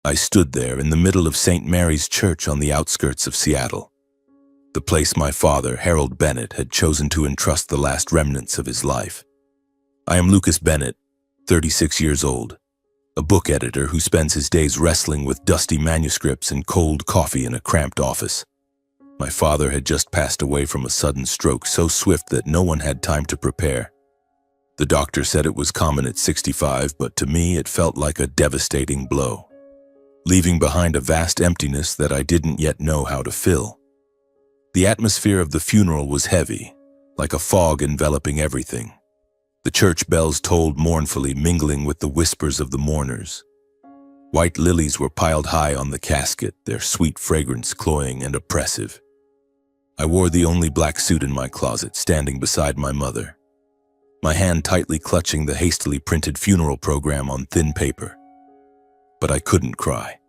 I stood there in the middle of St. Mary's Church on the outskirts of Seattle, the place my father, Harold Bennett, had chosen to entrust the last remnants of his life. I am Lucas Bennett, 36 years old, a book editor who spends his days wrestling with dusty manuscripts and cold coffee in a cramped office. My father had just passed away from a sudden stroke so swift that no one had time to prepare. The doctor said it was common at 65, but to me it felt like a devastating blow, leaving behind a vast emptiness that I didn't yet know how to fill. The atmosphere of the funeral was heavy, like a fog enveloping everything. The church bells tolled mournfully, mingling with the whispers of the mourners. White lilies were piled high on the casket, their sweet fragrance cloying and oppressive. I wore the only black suit in my closet, standing beside my mother, my hand tightly clutching the hastily printed funeral program on thin paper. But I couldn't cry.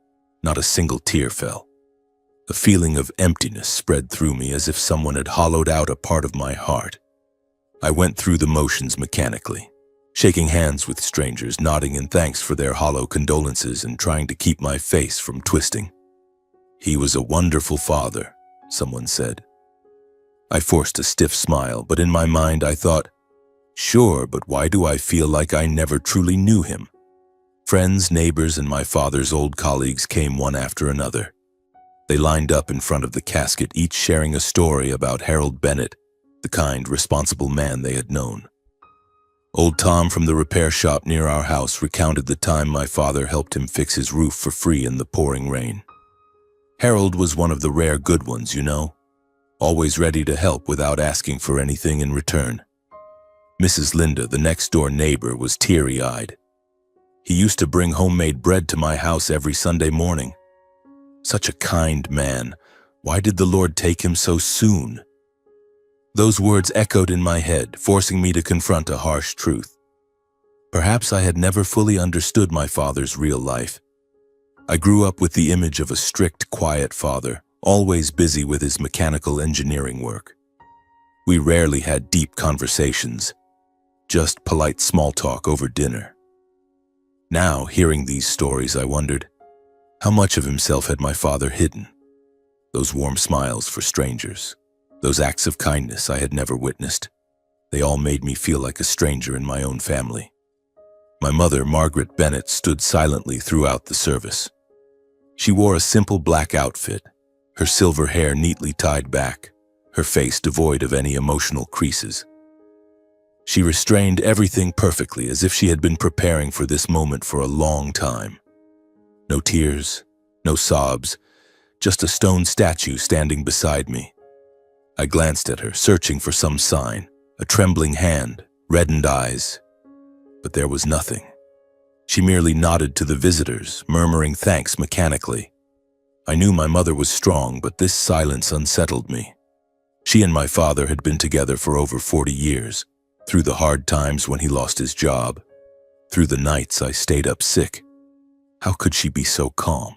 Not a single tear fell. A feeling of emptiness spread through me as if someone had hollowed out a part of my heart. I went through the motions mechanically, shaking hands with strangers, nodding in thanks for their hollow condolences and trying to keep my face from twisting. "He was a wonderful father," someone said. I forced a stiff smile, but in my mind I thought, sure, but why do I feel like I never truly knew him? Friends, neighbors, and my father's old colleagues came one after another. They lined up in front of the casket, each sharing a story about Harold Bennett, the kind, responsible man they had known. Old Tom from the repair shop near our house recounted the time my father helped him fix his roof for free in the pouring rain. Harold was one of the rare good ones, you know, always ready to help without asking for anything in return. Mrs. Linda, the next-door neighbor, was teary-eyed. "He used to bring homemade bread to my house every Sunday morning. Such a kind man. Why did the Lord take him so soon?" Those words echoed in my head, forcing me to confront a harsh truth. Perhaps I had never fully understood my father's real life. I grew up with the image of a strict, quiet father, always busy with his mechanical engineering work. We rarely had deep conversations, just polite small talk over dinner. Now, hearing these stories, I wondered, how much of himself had my father hidden? Those warm smiles for strangers, those acts of kindness I had never witnessed, they all made me feel like a stranger in my own family. My mother, Margaret Bennett, stood silently throughout the service. She wore a simple black outfit, her silver hair neatly tied back, her face devoid of any emotional creases. She restrained everything perfectly, as if she had been preparing for this moment for a long time. No tears, no sobs, just a stone statue standing beside me. I glanced at her, searching for some sign, a trembling hand, reddened eyes. But there was nothing. She merely nodded to the visitors, murmuring thanks mechanically. I knew my mother was strong, but this silence unsettled me. She and my father had been together for over 40 years, through the hard times when he lost his job, through the nights I stayed up sick. How could she be so calm?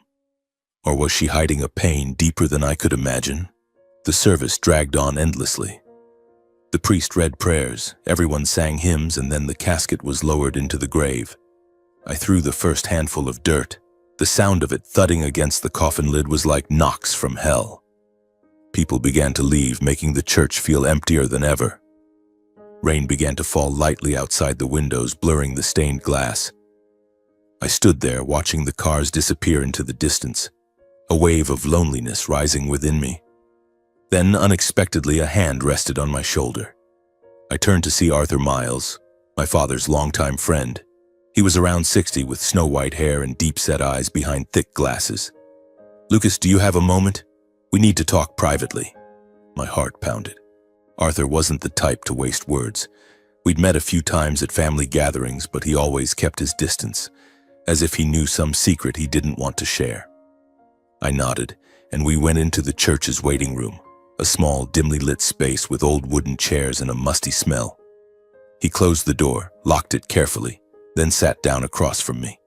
Or was she hiding a pain deeper than I could imagine? The service dragged on endlessly. The priest read prayers, everyone sang hymns, and then the casket was lowered into the grave. I threw the first handful of dirt. The sound of it thudding against the coffin lid was like knocks from hell. People began to leave, making the church feel emptier than ever. Rain began to fall lightly outside the windows, blurring the stained glass. I stood there, watching the cars disappear into the distance, a wave of loneliness rising within me. Then, unexpectedly, a hand rested on my shoulder. I turned to see Arthur Miles, my father's longtime friend. He was around 60 with snow-white hair and deep-set eyes behind thick glasses. "Lucas, do you have a moment? We need to talk privately." My heart pounded. Arthur wasn't the type to waste words. We'd met a few times at family gatherings, but he always kept his distance, as if he knew some secret he didn't want to share. I nodded, and we went into the church's waiting room, a small, dimly lit space with old wooden chairs and a musty smell. He closed the door, locked it carefully, then sat down across from me.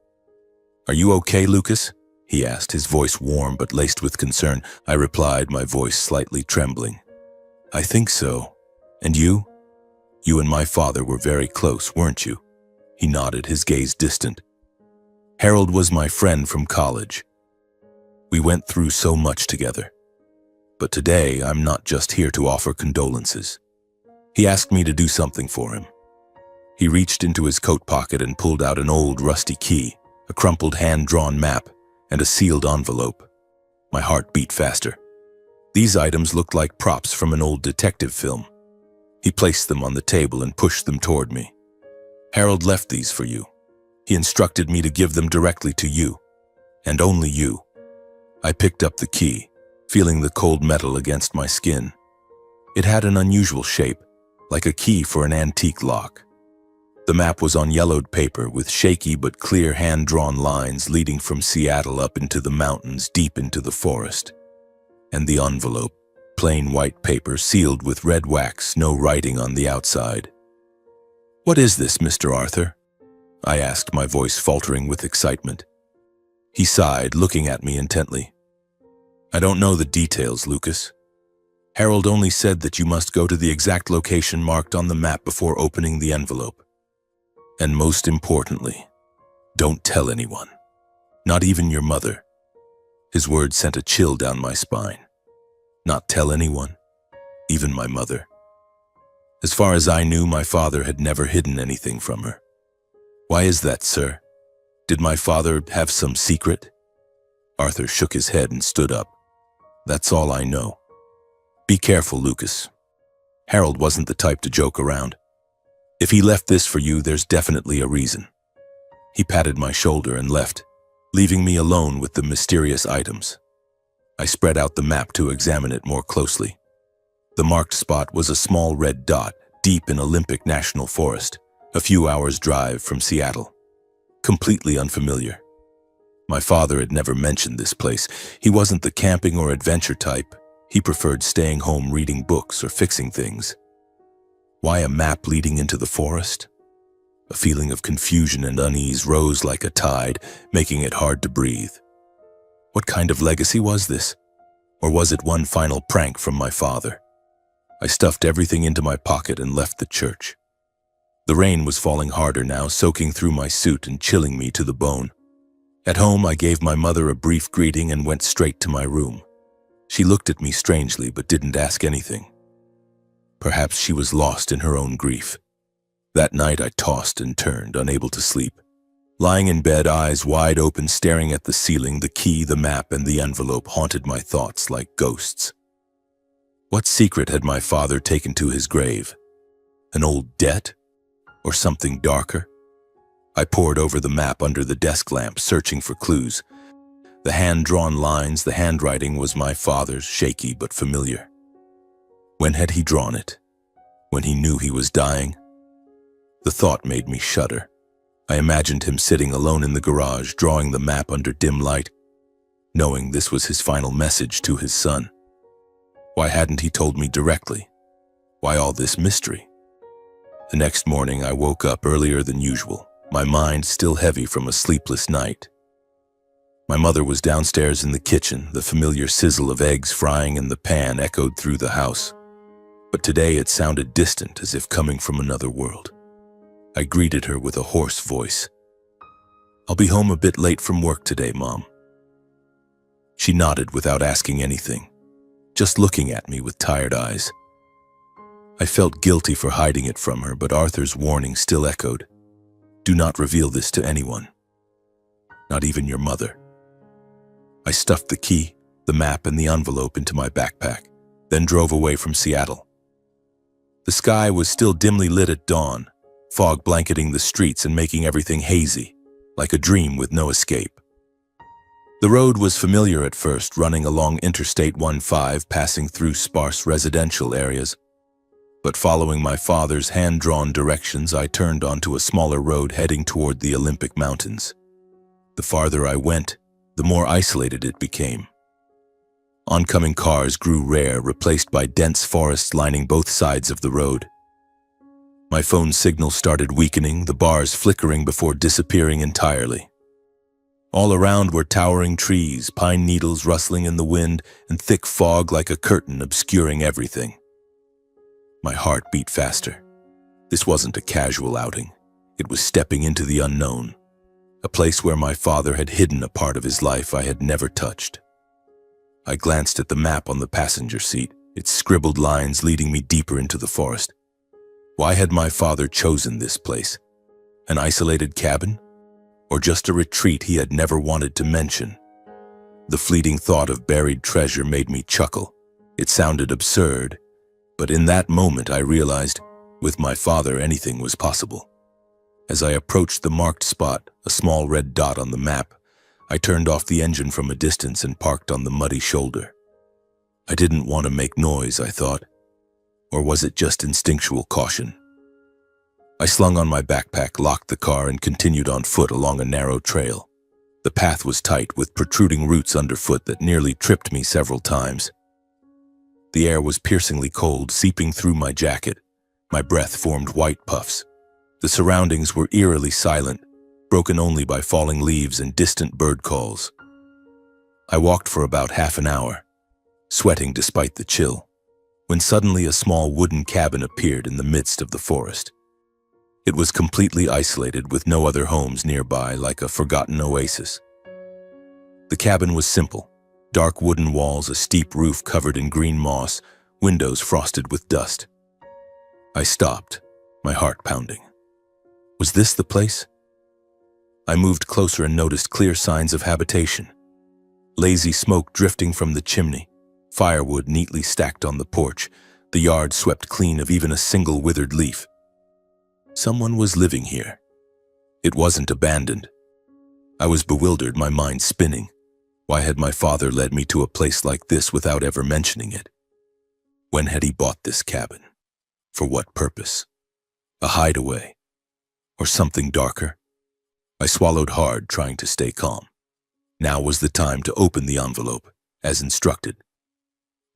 "Are you okay, Lucas?" he asked, his voice warm but laced with concern. I replied, my voice slightly trembling. "I think so. And you? You and my father were very close, weren't you?" He nodded, his gaze distant. Harold was my friend from college. We went through so much together. But today, I'm not just here to offer condolences. He asked me to do something for him. He reached into his coat pocket and pulled out an old rusty key, a crumpled hand-drawn map, and a sealed envelope. My heart beat faster. These items looked like props from an old detective film. He placed them on the table and pushed them toward me. Harold left these for you. He instructed me to give them directly to you, and only you. I picked up the key, feeling the cold metal against my skin. It had an unusual shape, like a key for an antique lock. The map was on yellowed paper with shaky but clear hand-drawn lines leading from Seattle up into the mountains deep into the forest. And the envelope, plain white paper sealed with red wax, no writing on the outside. "What is this, Mr. Arthur?" I asked, my voice faltering with excitement. He sighed, looking at me intently. "I don't know the details, Lucas. Harold only said that you must go to the exact location marked on the map before opening the envelope. And most importantly, don't tell anyone, not even your mother." His words sent a chill down my spine. Not tell anyone, even my mother. As far as I knew, my father had never hidden anything from her. "Why is that, sir? Did my father have some secret?" Arthur shook his head and stood up. "That's all I know. Be careful, Lucas. Harold wasn't the type to joke around. If he left this for you, there's definitely a reason." He patted my shoulder and left, leaving me alone with the mysterious items. I spread out the map to examine it more closely. The marked spot was a small red dot deep in Olympic National Forest, a few hours' drive from Seattle. Completely unfamiliar. My father had never mentioned this place. He wasn't the camping or adventure type. He preferred staying home reading books or fixing things. Why a map leading into the forest? A feeling of confusion and unease rose like a tide, making it hard to breathe. What kind of legacy was this? Or was it one final prank from my father? I stuffed everything into my pocket and left the church. The rain was falling harder now, soaking through my suit and chilling me to the bone. At home, I gave my mother a brief greeting and went straight to my room. She looked at me strangely but didn't ask anything. Perhaps she was lost in her own grief. That night I tossed and turned, unable to sleep. Lying in bed, eyes wide open, staring at the ceiling, the key, the map, and the envelope haunted my thoughts like ghosts. What secret had my father taken to his grave? An old debt? Or something darker? I pored over the map under the desk lamp, searching for clues. The hand-drawn lines, the handwriting was my father's, shaky but familiar. When had he drawn it? When he knew he was dying? The thought made me shudder. I imagined him sitting alone in the garage, drawing the map under dim light, knowing this was his final message to his son. Why hadn't he told me directly? Why all this mystery? The next morning, I woke up earlier than usual, my mind still heavy from a sleepless night. My mother was downstairs in the kitchen, the familiar sizzle of eggs frying in the pan echoed through the house. But today it sounded distant, as if coming from another world. I greeted her with a hoarse voice. "I'll be home a bit late from work today, Mom." She nodded without asking anything, just looking at me with tired eyes. I felt guilty for hiding it from her, but Arthur's warning still echoed. "Do not reveal this to anyone, not even your mother." I stuffed the key, the map, and the envelope into my backpack, then drove away from Seattle. The sky was still dimly lit at dawn, fog blanketing the streets and making everything hazy, like a dream with no escape. The road was familiar at first, running along Interstate 15, passing through sparse residential areas. But following my father's hand-drawn directions, I turned onto a smaller road heading toward the Olympic Mountains. The farther I went, the more isolated it became. Oncoming cars grew rare, replaced by dense forests lining both sides of the road. My phone's signal started weakening, the bars flickering before disappearing entirely. All around were towering trees, pine needles rustling in the wind, and thick fog like a curtain obscuring everything. My heart beat faster. This wasn't a casual outing. It was stepping into the unknown. a place where my father had hidden a part of his life I had never touched. I glanced at the map on the passenger seat, its scribbled lines leading me deeper into the forest. Why had my father chosen this place? An isolated cabin? Or just a retreat he had never wanted to mention? The fleeting thought of buried treasure made me chuckle. It sounded absurd, but in that moment I realized, with my father, anything was possible. As I approached the marked spot, a small red dot on the map, I turned off the engine from a distance and parked on the muddy shoulder. I didn't want to make noise, I thought. Or was it just instinctual caution? I slung on my backpack, locked the car, and continued on foot along a narrow trail. The path was tight, with protruding roots underfoot that nearly tripped me several times. The air was piercingly cold, seeping through my jacket. My breath formed white puffs. The surroundings were eerily silent, broken only by falling leaves and distant bird calls. I walked for about half an hour, sweating despite the chill, when suddenly a small wooden cabin appeared in the midst of the forest. It was completely isolated, with no other homes nearby, like a forgotten oasis. The cabin was simple: dark wooden walls, a steep roof covered in green moss, windows frosted with dust. I stopped, my heart pounding. Was this the place? I moved closer and noticed clear signs of habitation. Lazy smoke drifting from the chimney, firewood neatly stacked on the porch, the yard swept clean of even a single withered leaf. Someone was living here. It wasn't abandoned. I was bewildered, my mind spinning. Why had my father led me to a place like this without ever mentioning it? When had he bought this cabin? For what purpose? A hideaway? Or something darker? I swallowed hard, trying to stay calm. Now was the time to open the envelope, as instructed.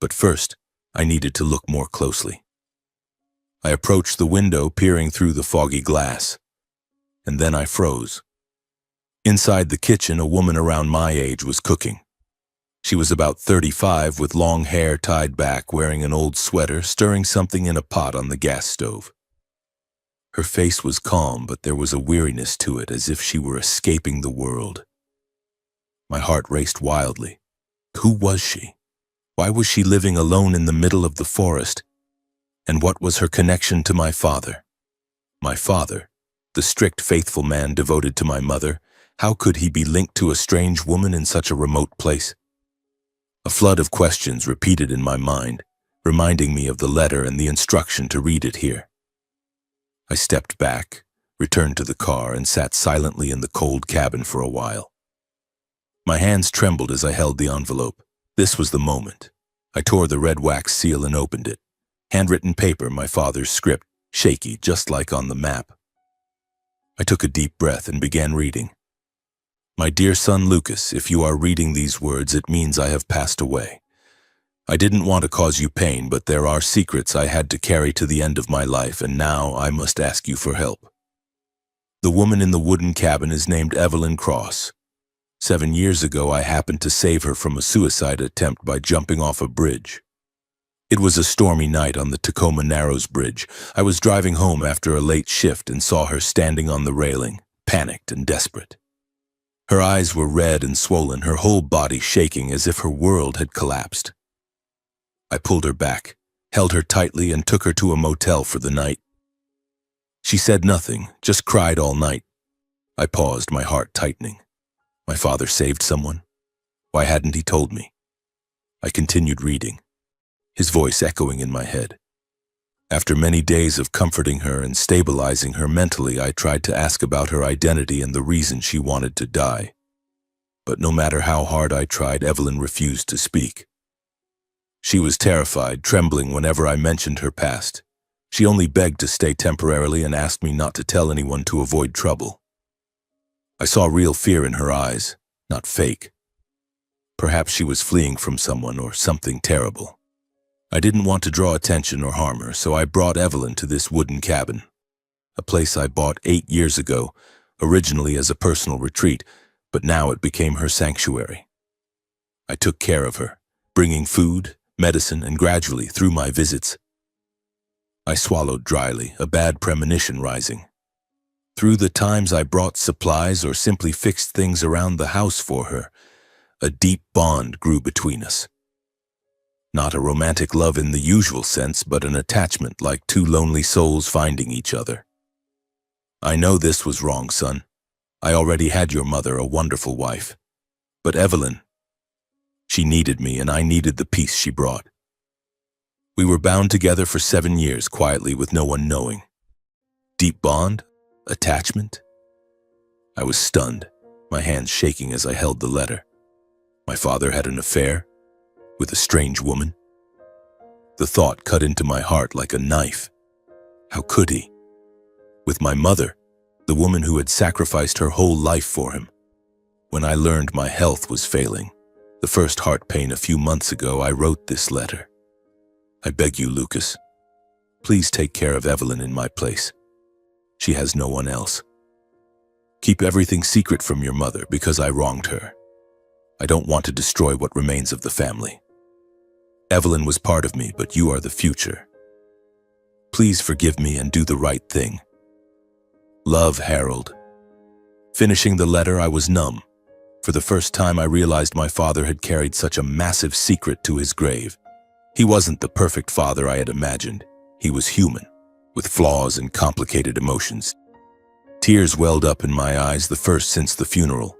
But first, I needed to look more closely. I approached the window, peering through the foggy glass. And then I froze. Inside the kitchen, a woman around my age was cooking. She was about 35, with long hair tied back, wearing an old sweater, stirring something in a pot on the gas stove. Her face was calm, but there was a weariness to it, as if she were escaping the world. My heart raced wildly. Who was she? Why was she living alone in the middle of the forest? And what was her connection to my father? My father, the strict, faithful man devoted to my mother, how could he be linked to a strange woman in such a remote place? A flood of questions repeated in my mind, reminding me of the letter and the instruction to read it here. I stepped back, returned to the car, and sat silently in the cold cabin for a while. My hands trembled as I held the envelope. This was the moment. I tore the red wax seal and opened it. Handwritten paper, my father's script, shaky, just like on the map. I took a deep breath and began reading. My dear son Lucas, if you are reading these words, it means I have passed away. I didn't want to cause you pain, but there are secrets I had to carry to the end of my life, and now I must ask you for help. The woman in the wooden cabin is named Evelyn Cross. 7 years ago, I happened to save her from a suicide attempt by jumping off a bridge. It was a stormy night on the Tacoma Narrows Bridge. I was driving home after a late shift and saw her standing on the railing, panicked and desperate. Her eyes were red and swollen, her whole body shaking as if her world had collapsed. I pulled her back, held her tightly, and took her to a motel for the night. She said nothing, just cried all night. I paused, my heart tightening. My father saved someone? Why hadn't he told me? I continued reading, his voice echoing in my head. After many days of comforting her and stabilizing her mentally, I tried to ask about her identity and the reason she wanted to die. But no matter how hard I tried, Evelyn refused to speak. She was terrified, trembling whenever I mentioned her past. She only begged to stay temporarily and asked me not to tell anyone to avoid trouble. I saw real fear in her eyes, not fake. Perhaps she was fleeing from someone or something terrible. I didn't want to draw attention or harm her, so I brought Evelyn to this wooden cabin, a place I bought 8 years ago, originally as a personal retreat, but now it became her sanctuary. I took care of her, bringing food, medicine, and gradually, through my visits, I swallowed dryly, a bad premonition rising. Through the times I brought supplies or simply fixed things around the house for her, a deep bond grew between us. Not a romantic love in the usual sense, but an attachment like two lonely souls finding each other. I know this was wrong, son. I already had your mother, a wonderful wife. But Evelyn, she needed me and I needed the peace she brought. We were bound together for 7 years, quietly with no one knowing. Deep bond? Attachment? I was stunned, my hands shaking as I held the letter. My father had an affair with a strange woman. The thought cut into my heart like a knife. How could he? With my mother, the woman who had sacrificed her whole life for him. When I learned my health was failing, the first heart pain a few months ago, I wrote this letter. I beg you, Lucas, please take care of Evelyn in my place. She has no one else. Keep everything secret from your mother because I wronged her. I don't want to destroy what remains of the family. Evelyn was part of me, but you are the future. Please forgive me and do the right thing. Love, Harold. Finishing the letter, I was numb. For the first time, I realized my father had carried such a massive secret to his grave. He wasn't the perfect father I had imagined. He was human, with flaws and complicated emotions. Tears welled up in my eyes, the first since the funeral.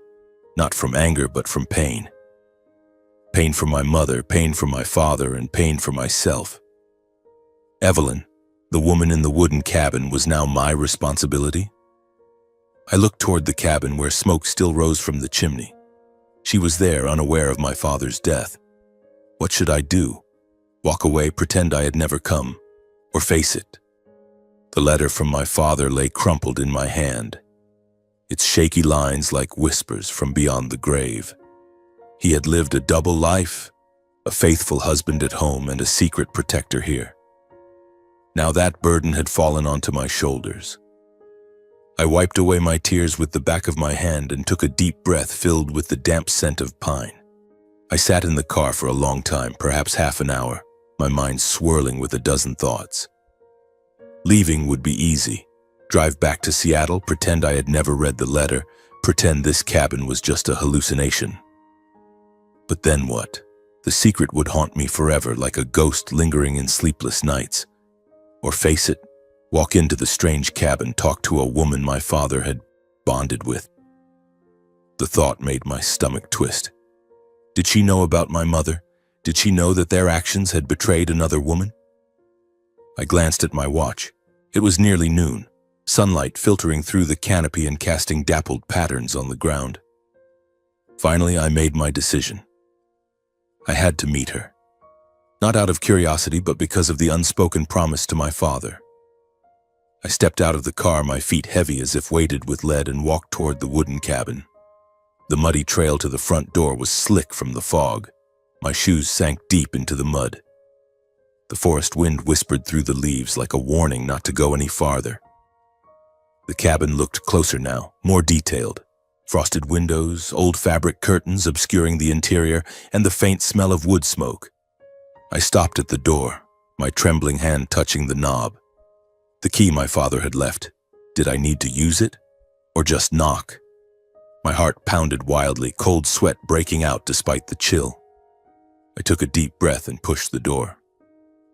Not from anger, but from pain. Pain for my mother, pain for my father, and pain for myself. Evelyn, the woman in the wooden cabin, was now my responsibility. I looked toward the cabin where smoke still rose from the chimney. She was there, unaware of my father's death. What should I do? Walk away, pretend I had never come, or face it? The letter from my father lay crumpled in my hand, its shaky lines like whispers from beyond the grave. He had lived a double life, a faithful husband at home and a secret protector here. Now that burden had fallen onto my shoulders. I wiped away my tears with the back of my hand and took a deep breath filled with the damp scent of pine. I sat in the car for a long time, perhaps half an hour, my mind swirling with a dozen thoughts. Leaving would be easy. Drive back to Seattle, pretend I had never read the letter, pretend this cabin was just a hallucination. But then what? The secret would haunt me forever, like a ghost lingering in sleepless nights. Or face it, walk into the strange cabin, talk to a woman my father had bonded with. The thought made my stomach twist. Did she know about my mother? Did she know that their actions had betrayed another woman? I glanced at my watch. It was nearly noon, sunlight filtering through the canopy and casting dappled patterns on the ground. Finally, I made my decision. I had to meet her. Not out of curiosity, but because of the unspoken promise to my father. I stepped out of the car, my feet heavy as if weighted with lead, and walked toward the wooden cabin. The muddy trail to the front door was slick from the fog. My shoes sank deep into the mud. The forest wind whispered through the leaves like a warning not to go any farther. The cabin looked closer now, more detailed. Frosted windows, old fabric curtains obscuring the interior, and the faint smell of wood smoke. I stopped at the door, my trembling hand touching the knob. The key my father had left. Did I need to use it? Or just knock? My heart pounded wildly, cold sweat breaking out despite the chill. I took a deep breath and pushed the door.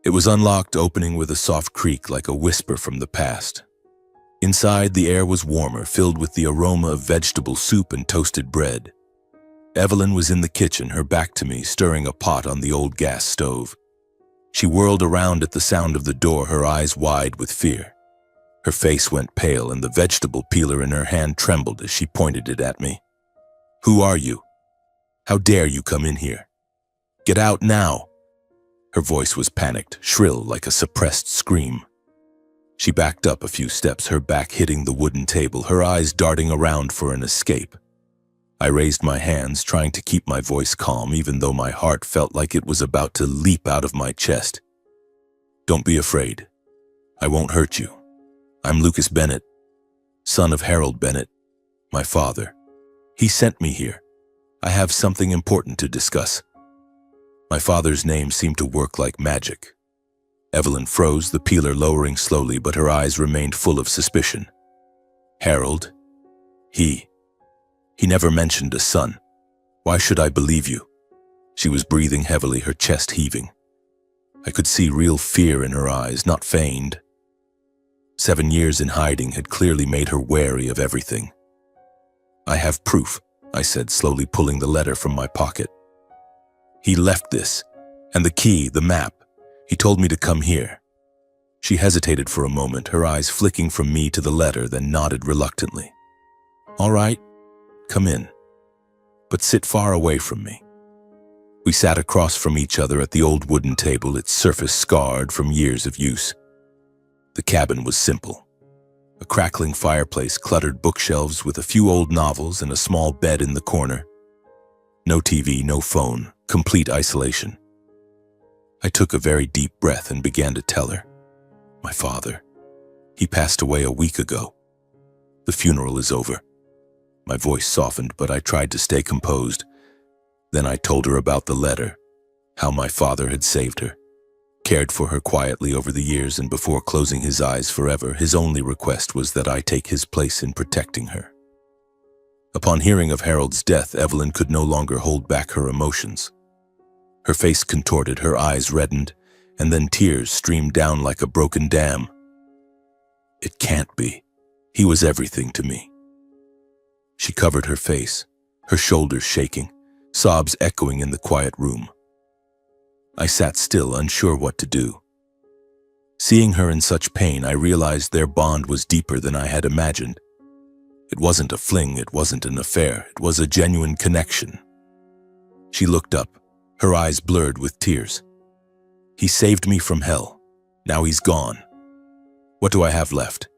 It was unlocked, opening with a soft creak like a whisper from the past. Inside, the air was warmer, filled with the aroma of vegetable soup and toasted bread. Evelyn was in the kitchen, her back to me, stirring a pot on the old gas stove. She whirled around at the sound of the door, her eyes wide with fear. Her face went pale, and the vegetable peeler in her hand trembled as she pointed it at me. "Who are you? How dare you come in here? Get out now!" Her voice was panicked, shrill like a suppressed scream. She backed up a few steps, her back hitting the wooden table, her eyes darting around for an escape. I raised my hands, trying to keep my voice calm, even though my heart felt like it was about to leap out of my chest. "Don't be afraid. I won't hurt you. I'm Lucas Bennett, son of Harold Bennett, my father. He sent me here. I have something important to discuss." My father's name seemed to work like magic. Evelyn froze, the peeler lowering slowly, but her eyes remained full of suspicion. Harold? He never mentioned a son. Why should I believe you? She was breathing heavily, her chest heaving. I could see real fear in her eyes, not feigned. 7 years in hiding had clearly made her wary of everything. I have proof, I said, slowly pulling the letter from my pocket. He left this, and the key, the map. He told me to come here. She hesitated for a moment, her eyes flicking from me to the letter, then nodded reluctantly. All right, come in, but sit far away from me. We sat across from each other at the old wooden table, its surface scarred from years of use. The cabin was simple. A crackling fireplace, cluttered bookshelves with a few old novels and a small bed in the corner. No TV, no phone, complete isolation. I took a very deep breath and began to tell her. My father. He passed away a week ago. The funeral is over. My voice softened, but I tried to stay composed. Then I told her about the letter, how my father had saved her, cared for her quietly over the years, and before closing his eyes forever, his only request was that I take his place in protecting her. Upon hearing of Harold's death, Evelyn could no longer hold back her emotions. Her face contorted, her eyes reddened, and then tears streamed down like a broken dam. It can't be. He was everything to me. She covered her face, her shoulders shaking, sobs echoing in the quiet room. I sat still, unsure what to do. Seeing her in such pain, I realized their bond was deeper than I had imagined. It wasn't a fling, it wasn't an affair, it was a genuine connection. She looked up, her eyes blurred with tears. He saved me from hell. Now he's gone. What do I have left?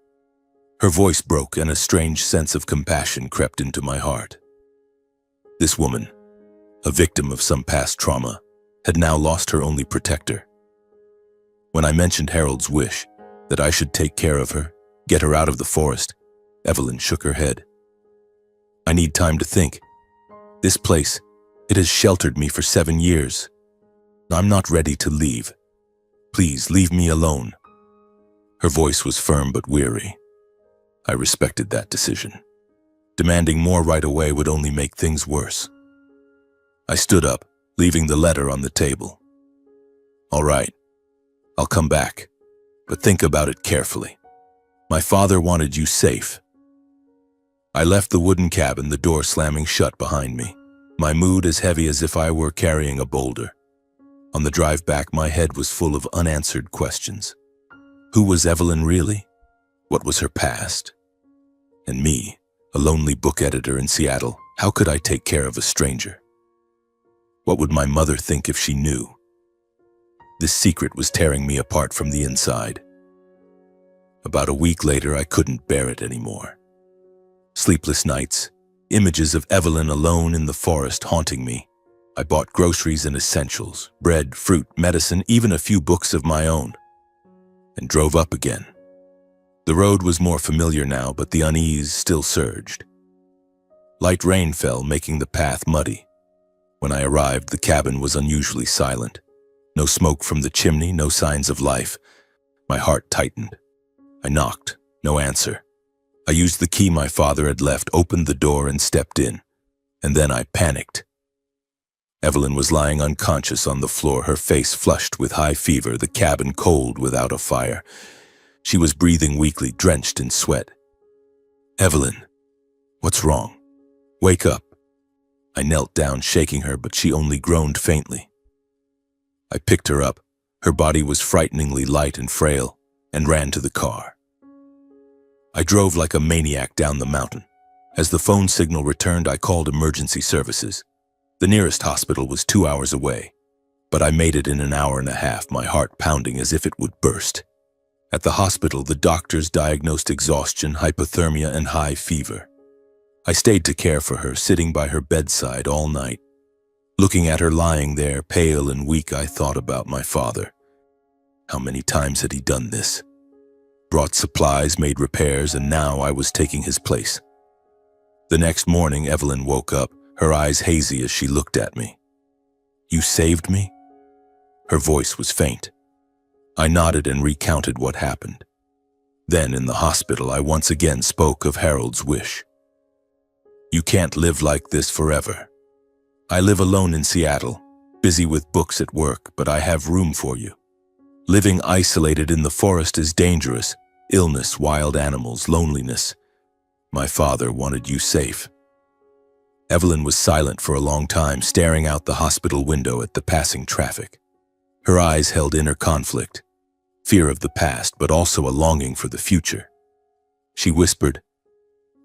Her voice broke, and a strange sense of compassion crept into my heart. This woman, a victim of some past trauma, had now lost her only protector. When I mentioned Harold's wish, that I should take care of her, get her out of the forest, Evelyn shook her head. I need time to think. This place, it has sheltered me for 7 years. I'm not ready to leave. Please leave me alone. Her voice was firm but weary. I respected that decision. Demanding more right away would only make things worse. I stood up, leaving the letter on the table. All right, I'll come back, but think about it carefully. My father wanted you safe. I left the wooden cabin, the door slamming shut behind me, my mood as heavy as if I were carrying a boulder. On the drive back, my head was full of unanswered questions. Who was Evelyn really? What was her past? And me, a lonely book editor in Seattle, how could I take care of a stranger? What would my mother think if she knew? This secret was tearing me apart from the inside. About a week later, I couldn't bear it anymore. Sleepless nights, images of Evelyn alone in the forest haunting me. I bought groceries and essentials, bread, fruit, medicine, even a few books of my own, and drove up again. The road was more familiar now, but the unease still surged. Light rain fell, making the path muddy. When I arrived, the cabin was unusually silent. No smoke from the chimney, no signs of life. My heart tightened. I knocked, no answer. I used the key my father had left, opened the door, and stepped in. And then I panicked. Evelyn was lying unconscious on the floor, her face flushed with high fever, the cabin cold without a fire. She was breathing weakly, drenched in sweat. Evelyn, what's wrong? Wake up. I knelt down, shaking her, but she only groaned faintly. I picked her up. Her body was frighteningly light and frail, and ran to the car. I drove like a maniac down the mountain. As the phone signal returned, I called emergency services. The nearest hospital was 2 hours away, but I made it in an hour and a half, my heart pounding as if it would burst. At the hospital, the doctors diagnosed exhaustion, hypothermia, and high fever. I stayed to care for her, sitting by her bedside all night. Looking at her lying there, pale and weak, I thought about my father. How many times had he done this? Brought supplies, made repairs, and now I was taking his place. The next morning, Evelyn woke up, her eyes hazy as she looked at me. You saved me? Her voice was faint. I nodded and recounted what happened. Then, in the hospital, I once again spoke of Harold's wish. You can't live like this forever. I live alone in Seattle, busy with books at work, but I have room for you. Living isolated in the forest is dangerous. Illness, wild animals, loneliness. My father wanted you safe. Evelyn was silent for a long time, staring out the hospital window at the passing traffic. Her eyes held inner conflict, fear of the past, but also a longing for the future. She whispered,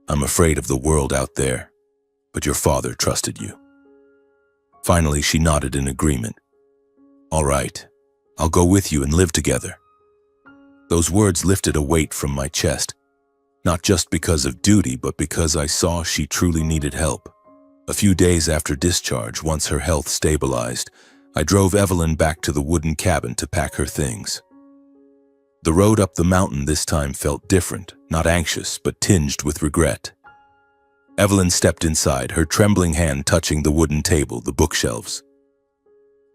I'm afraid of the world out there, but your father trusted you. Finally, she nodded in agreement. All right, I'll go with you and live together. Those words lifted a weight from my chest, not just because of duty, but because I saw she truly needed help. A few days after discharge, once her health stabilized, I drove Evelyn back to the wooden cabin to pack her things. The road up the mountain this time felt different, not anxious, but tinged with regret. Evelyn stepped inside, her trembling hand touching the wooden table, the bookshelves.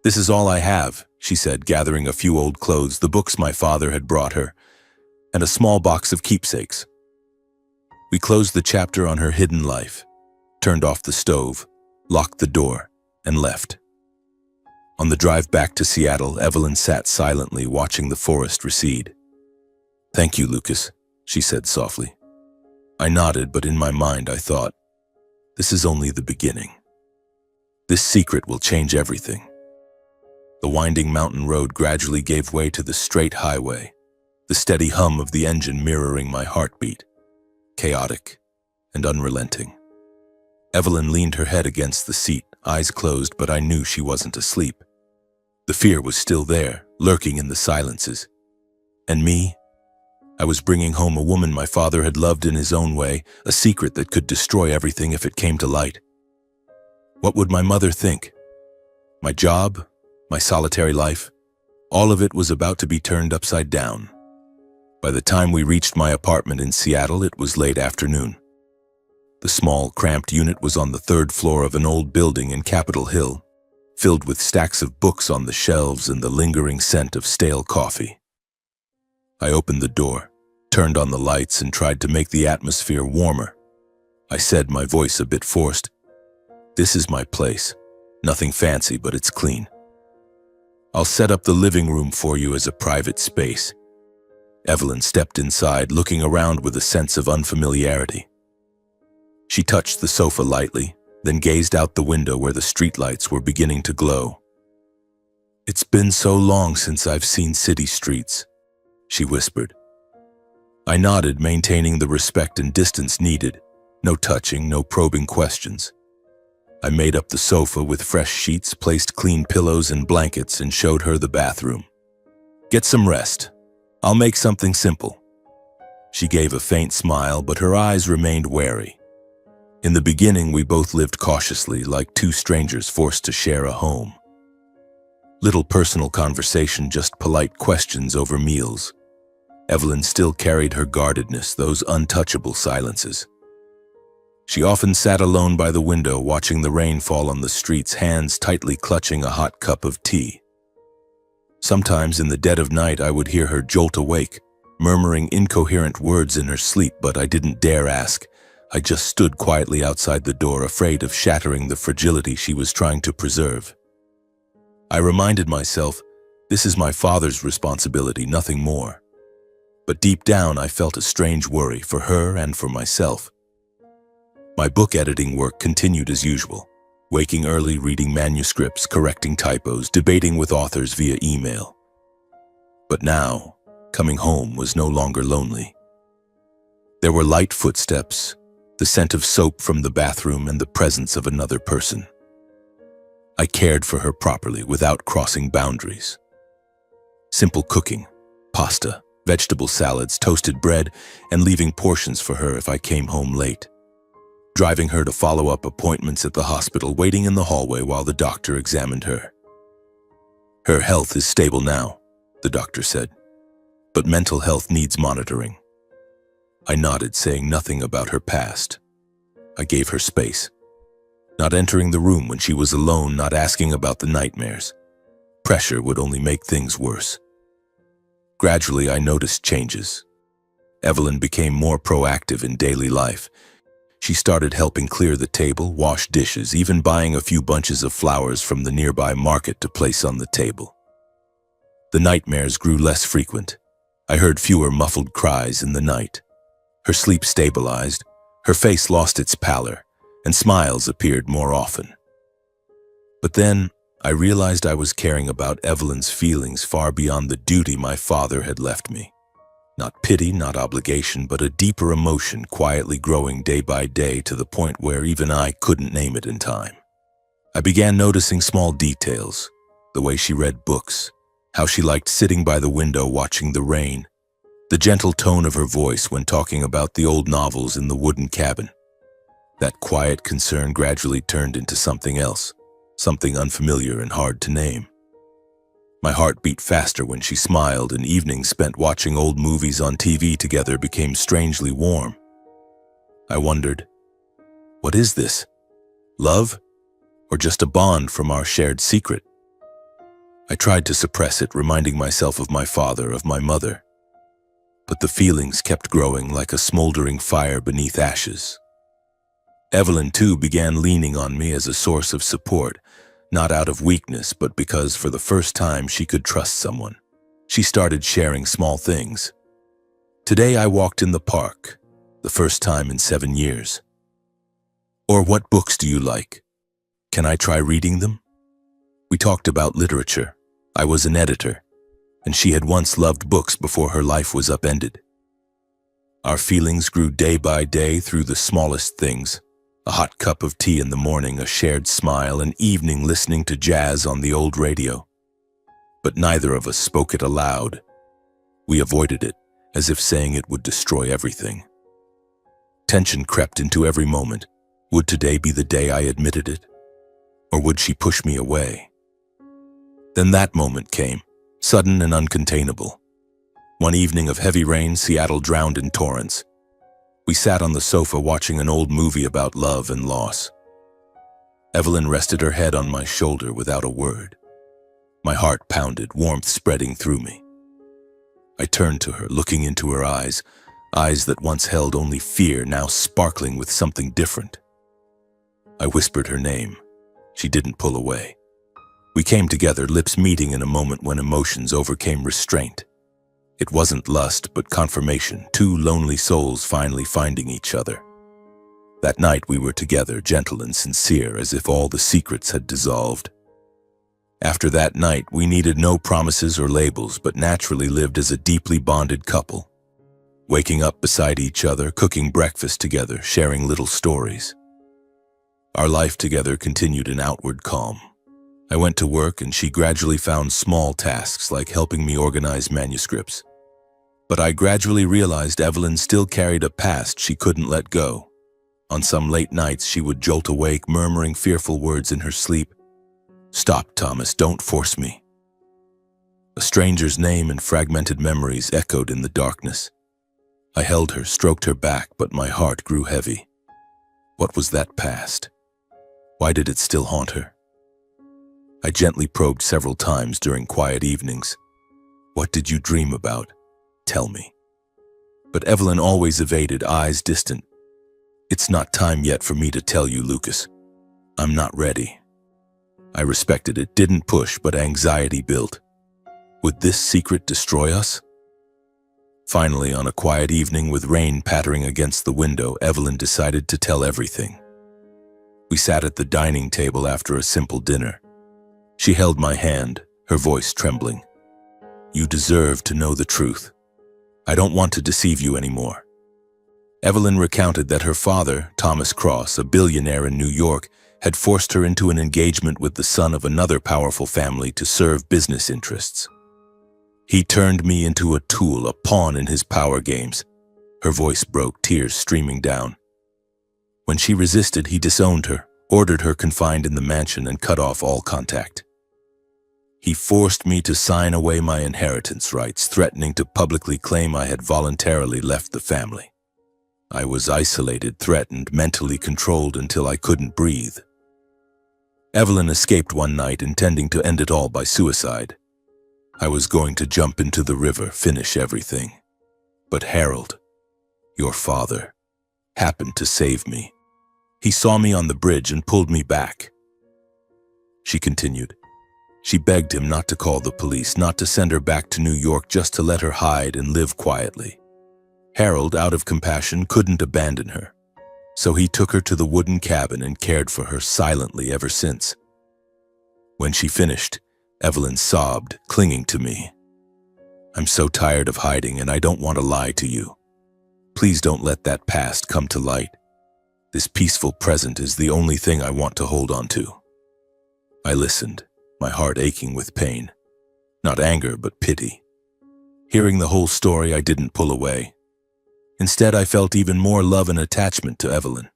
This is all I have, she said, gathering a few old clothes, the books my father had brought her, and a small box of keepsakes. We closed the chapter on her hidden life, turned off the stove, locked the door, and left. On the drive back to Seattle, Evelyn sat silently, watching the forest recede. Thank you, Lucas, she said softly. I nodded, but in my mind I thought, this is only the beginning. This secret will change everything. The winding mountain road gradually gave way to the straight highway, the steady hum of the engine mirroring my heartbeat, chaotic and unrelenting. Evelyn leaned her head against the seat, eyes closed, but I knew she wasn't asleep. The fear was still there, lurking in the silences. And me? I was bringing home a woman my father had loved in his own way, a secret that could destroy everything if it came to light. What would my mother think? My job? My solitary life? All of it was about to be turned upside down. By the time we reached my apartment in Seattle, it was late afternoon. The small, cramped unit was on the third floor of an old building in Capitol Hill, filled with stacks of books on the shelves and the lingering scent of stale coffee. I opened the door, turned on the lights, and tried to make the atmosphere warmer. I said, my voice a bit forced, "This is my place. Nothing fancy, but it's clean. I'll set up the living room for you as a private space." Evelyn stepped inside, looking around with a sense of unfamiliarity. She touched the sofa lightly, then gazed out the window where the streetlights were beginning to glow. "It's been so long since I've seen city streets," she whispered. I nodded, maintaining the respect and distance needed. No touching, no probing questions. I made up the sofa with fresh sheets, placed clean pillows and blankets, and showed her the bathroom. "Get some rest. I'll make something simple." She gave a faint smile, but her eyes remained wary. In the beginning, we both lived cautiously, like two strangers forced to share a home. Little personal conversation, just polite questions over meals. Evelyn still carried her guardedness, those untouchable silences. She often sat alone by the window, watching the rain fall on the streets, hands tightly clutching a hot cup of tea. Sometimes in the dead of night, I would hear her jolt awake, murmuring incoherent words in her sleep, but I didn't dare ask. I just stood quietly outside the door, afraid of shattering the fragility she was trying to preserve. I reminded myself, this is my father's responsibility, nothing more. But deep down, I felt a strange worry for her and for myself. My book editing work continued as usual, waking early, reading manuscripts, correcting typos, debating with authors via email. But now, coming home was no longer lonely. There were light footsteps, the scent of soap from the bathroom, and the presence of another person. I cared for her properly without crossing boundaries. Simple cooking, pasta, vegetable salads, toasted bread, and leaving portions for her if I came home late. Driving her to follow-up appointments at the hospital, waiting in the hallway while the doctor examined her. "Her health is stable now," the doctor said, "but mental health needs monitoring." I nodded, saying nothing about her past. I gave her space, not entering the room when she was alone, not asking about the nightmares. Pressure would only make things worse. Gradually, I noticed changes. Evelyn became more proactive in daily life. She started helping clear the table, wash dishes, even buying a few bunches of flowers from the nearby market to place on the table. The nightmares grew less frequent. I heard fewer muffled cries in the night. Her sleep stabilized, her face lost its pallor, and smiles appeared more often. But then, I realized I was caring about Evelyn's feelings far beyond the duty my father had left me. Not pity, not obligation, but a deeper emotion quietly growing day by day to the point where even I couldn't name it in time. I began noticing small details, the way she read books, how she liked sitting by the window watching the rain, the gentle tone of her voice when talking about the old novels in the wooden cabin. That quiet concern gradually turned into something else, something unfamiliar and hard to name. My heart beat faster when she smiled, and evenings spent watching old movies on TV together became strangely warm. I wondered, what is this? Love? Or just a bond from our shared secret? I tried to suppress it, reminding myself of my father, of my mother. But the feelings kept growing like a smoldering fire beneath ashes. Evelyn, too, began leaning on me as a source of support, not out of weakness, but because for the first time she could trust someone. She started sharing small things. Today I walked in the park, the first time in 7 years. Or what books do you like? Can I try reading them? We talked about literature. I was an editor, and she had once loved books before her life was upended. Our feelings grew day by day through the smallest things. A hot cup of tea in the morning, a shared smile, an evening listening to jazz on the old radio. But neither of us spoke it aloud. We avoided it, as if saying it would destroy everything. Tension crept into every moment. Would today be the day I admitted it? Or would she push me away? Then that moment came, sudden and uncontainable. One evening of heavy rain, Seattle drowned in torrents. We sat on the sofa watching an old movie about love and loss. Evelyn rested her head on my shoulder without a word. My heart pounded, warmth spreading through me. I turned to her, looking into her eyes, eyes that once held only fear, now sparkling with something different. I whispered her name. She didn't pull away. We came together, lips meeting in a moment when emotions overcame restraint. It wasn't lust, but confirmation, two lonely souls finally finding each other. That night we were together, gentle and sincere, as if all the secrets had dissolved. After that night, we needed no promises or labels, but naturally lived as a deeply bonded couple. Waking up beside each other, cooking breakfast together, sharing little stories. Our life together continued in outward calm. I went to work, and she gradually found small tasks like helping me organize manuscripts. But I gradually realized Evelyn still carried a past she couldn't let go. On some late nights, she would jolt awake, murmuring fearful words in her sleep. "Stop, Thomas, don't force me." A stranger's name and fragmented memories echoed in the darkness. I held her, stroked her back, but my heart grew heavy. What was that past? Why did it still haunt her? I gently probed several times during quiet evenings. What did you dream about? Tell me. But Evelyn always evaded, eyes distant. It's not time yet for me to tell you, Lucas. I'm not ready. I respected it, didn't push, but anxiety built. Would this secret destroy us? Finally, on a quiet evening with rain pattering against the window, Evelyn decided to tell everything. We sat at the dining table after a simple dinner. She held my hand, her voice trembling. You deserve to know the truth. I don't want to deceive you anymore. Evelyn recounted that her father, Thomas Cross, a billionaire in New York, had forced her into an engagement with the son of another powerful family to serve business interests. He turned me into a tool, a pawn in his power games. Her voice broke, tears streaming down. When she resisted, he disowned her, ordered her confined in the mansion, and cut off all contact. He forced me to sign away my inheritance rights, threatening to publicly claim I had voluntarily left the family. I was isolated, threatened, mentally controlled until I couldn't breathe. Evelyn escaped one night, intending to end it all by suicide. I was going to jump into the river, finish everything. But Harold, Your father happened to save me. He saw me on the bridge and pulled me back." She continued. She begged him not to call the police, not to send her back to New York, just to let her hide and live quietly. Harold, out of compassion, couldn't abandon her, so he took her to the wooden cabin and cared for her silently ever since. When she finished, Evelyn sobbed, clinging to me. "I'm so tired of hiding, and I don't want to lie to you. Please don't let that past come to light. This peaceful present is the only thing I want to hold on to." I listened, my heart aching with pain. Not anger, but pity. Hearing the whole story, I didn't pull away. Instead, I felt even more love and attachment to Evelyn.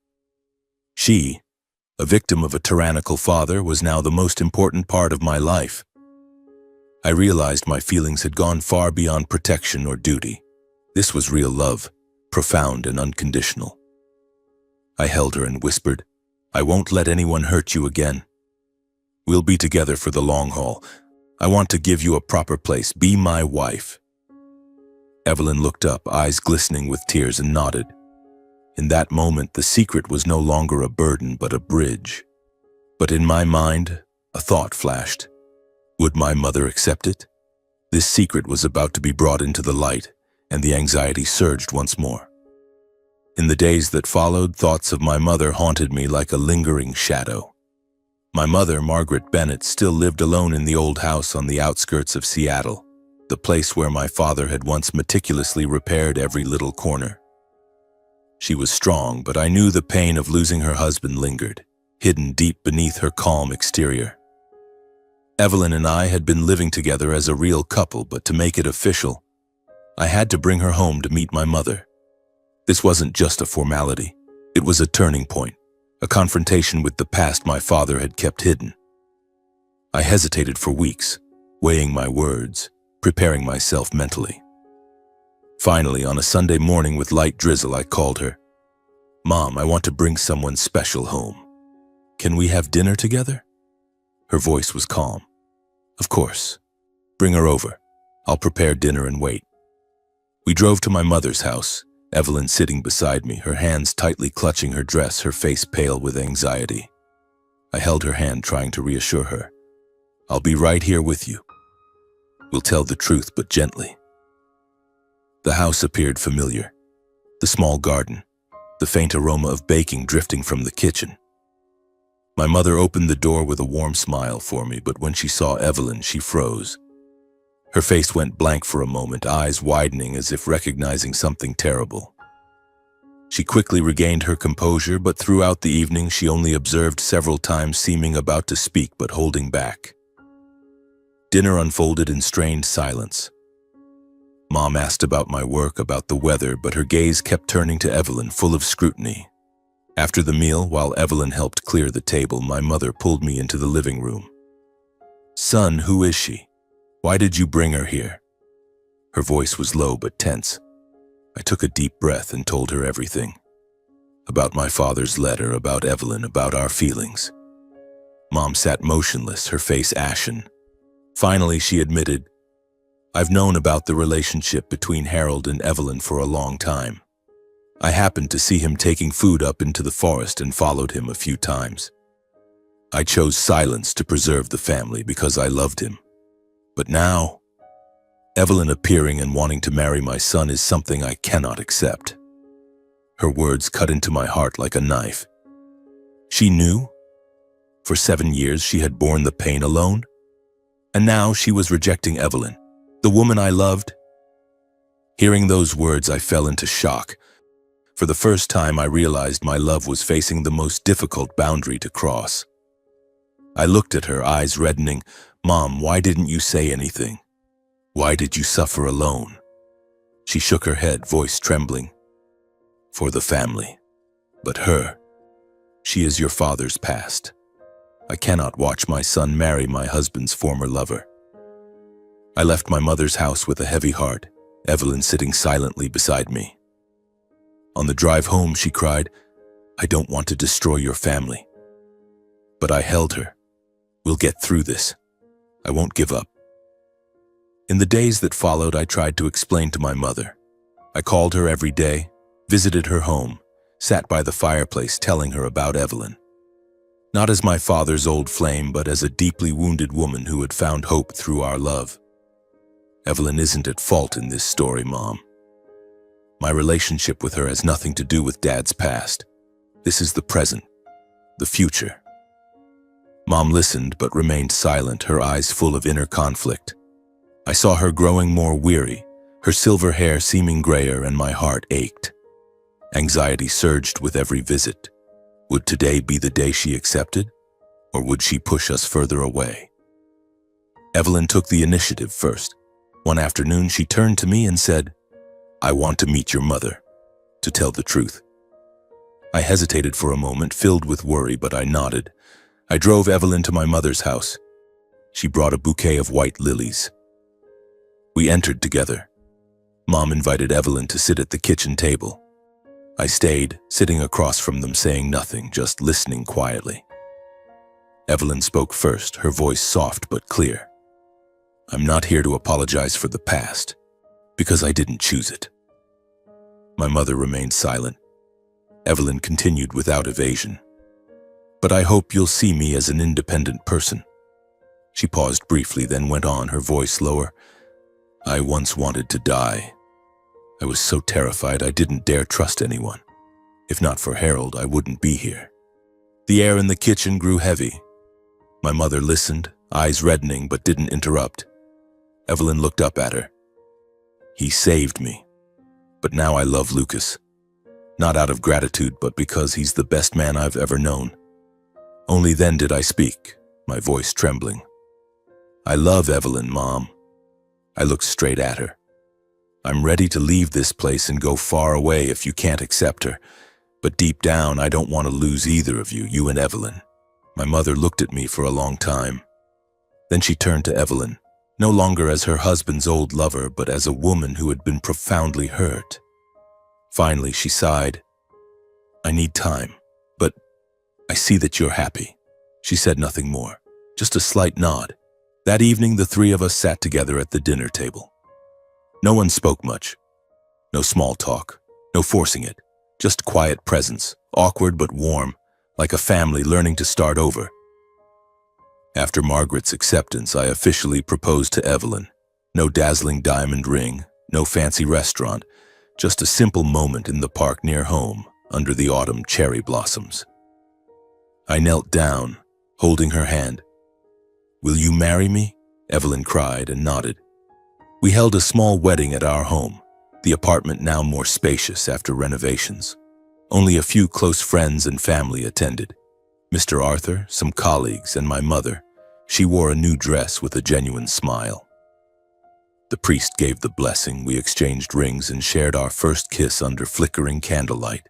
She, a victim of a tyrannical father, was now the most important part of my life. I realized my feelings had gone far beyond protection or duty. This was real love, profound and unconditional. I held her and whispered, "I won't let anyone hurt you again. We'll be together for the long haul. I want to give you a proper place. Be my wife." Evelyn looked up, eyes glistening with tears, and nodded. In that moment, the secret was no longer a burden, but a bridge. But in my mind, a thought flashed. Would my mother accept it? This secret was about to be brought into the light, and the anxiety surged once more. In the days that followed, thoughts of my mother haunted me like a lingering shadow. My mother, Margaret Bennett, still lived alone in the old house on the outskirts of Seattle, the place where my father had once meticulously repaired every little corner. She was strong, but I knew the pain of losing her husband lingered, hidden deep beneath her calm exterior. Evelyn and I had been living together as a real couple, but to make it official, I had to bring her home to meet my mother. This wasn't just a formality. It was a turning point, a confrontation with the past my father had kept hidden. I hesitated for weeks, weighing my words, preparing myself mentally. Finally, on a Sunday morning with light drizzle, I called her. "Mom, I want to bring someone special home. Can we have dinner together?" Her voice was calm. "Of course. Bring her over. I'll prepare dinner and wait." We drove to my mother's house, Evelyn sitting beside me, her hands tightly clutching her dress, her face pale with anxiety. I held her hand, trying to reassure her. "I'll be right here with you. We'll tell the truth, but gently." The house appeared familiar. The small garden, the faint aroma of baking drifting from the kitchen. My mother opened the door with a warm smile for me, but when she saw Evelyn, she froze. Her face went blank for a moment, eyes widening as if recognizing something terrible. She quickly regained her composure, but throughout the evening she only observed several times, seeming about to speak but holding back. Dinner unfolded in strained silence. Mom asked about my work, about the weather, but her gaze kept turning to Evelyn, full of scrutiny. After the meal, while Evelyn helped clear the table, my mother pulled me into the living room. "Son, who is she? Why did you bring her here?" Her voice was low but tense. I took a deep breath and told her everything. About my father's letter, about Evelyn, about our feelings. Mom sat motionless, her face ashen. Finally, she admitted, "I've known about the relationship between Harold and Evelyn for a long time. I happened to see him taking food up into the forest and followed him a few times. I chose silence to preserve the family because I loved him. But now, Evelyn appearing and wanting to marry my son is something I cannot accept." Her words cut into my heart like a knife. She knew? For 7 years she had borne the pain alone? And now she was rejecting Evelyn, the woman I loved? Hearing those words, I fell into shock. For the first time, I realized my love was facing the most difficult boundary to cross. I looked at her, eyes reddening. "Mom, why didn't you say anything? Why did you suffer alone?" She shook her head, voice trembling. "For the family. But her, she is your father's past. I cannot watch my son marry my husband's former lover." I left my mother's house with a heavy heart, Evelyn sitting silently beside me. On the drive home, she cried, "I don't want to destroy your family." But I held her. "We'll get through this. I won't give up." In the days that followed, I tried to explain to my mother. I called her every day, visited her home, sat by the fireplace telling her about Evelyn. Not as my father's old flame, but as a deeply wounded woman who had found hope through our love. Evelyn isn't at fault in this story, Mom. My relationship with her has nothing to do with Dad's past. This is the present, the future. Mom listened but remained silent, her eyes full of inner conflict. I saw her growing more weary, her silver hair seeming grayer, and my heart ached. Anxiety surged with every visit. Would today be the day she accepted, or would she push us further away? Evelyn took the initiative first. One afternoon, she turned to me and said, "I want to meet your mother, to tell the truth." I hesitated for a moment, filled with worry, but I nodded. I drove Evelyn to my mother's house. She brought a bouquet of white lilies. We entered together. Mom invited Evelyn to sit at the kitchen table. I stayed, sitting across from them, saying nothing, just listening quietly. Evelyn spoke first, her voice soft but clear. "I'm not here to apologize for the past, because I didn't choose it." My mother remained silent. Evelyn continued without evasion. "But I hope you'll see me as an independent person." She paused briefly, then went on, her voice lower. "I once wanted to die. I was so terrified I didn't dare trust anyone. If not for Harold, I wouldn't be here." The air in the kitchen grew heavy. My mother listened, eyes reddening, but didn't interrupt. Evelyn looked up at her. "He saved me. But now I love Lucas. Not out of gratitude, but because he's the best man I've ever known." Only then did I speak, my voice trembling. "I love Evelyn, Mom." I looked straight at her. "I'm ready to leave this place and go far away if you can't accept her. But deep down, I don't want to lose either of you, you and Evelyn." My mother looked at me for a long time. Then she turned to Evelyn, no longer as her husband's old lover, but as a woman who had been profoundly hurt. Finally, she sighed. "I need time, but I see that you're happy." She said nothing more, just a slight nod. That evening, the three of us sat together at the dinner table. No one spoke much. No small talk, no forcing it, just quiet presence, awkward but warm, like a family learning to start over. After Margaret's acceptance, I officially proposed to Evelyn. No dazzling diamond ring, no fancy restaurant, just a simple moment in the park near home, under the autumn cherry blossoms. I knelt down, holding her hand. "Will you marry me?" Evelyn cried and nodded. We held a small wedding at our home, the apartment now more spacious after renovations. Only a few close friends and family attended. Mr. Arthur, some colleagues, and my mother. She wore a new dress with a genuine smile. The priest gave the blessing, we exchanged rings and shared our first kiss under flickering candlelight.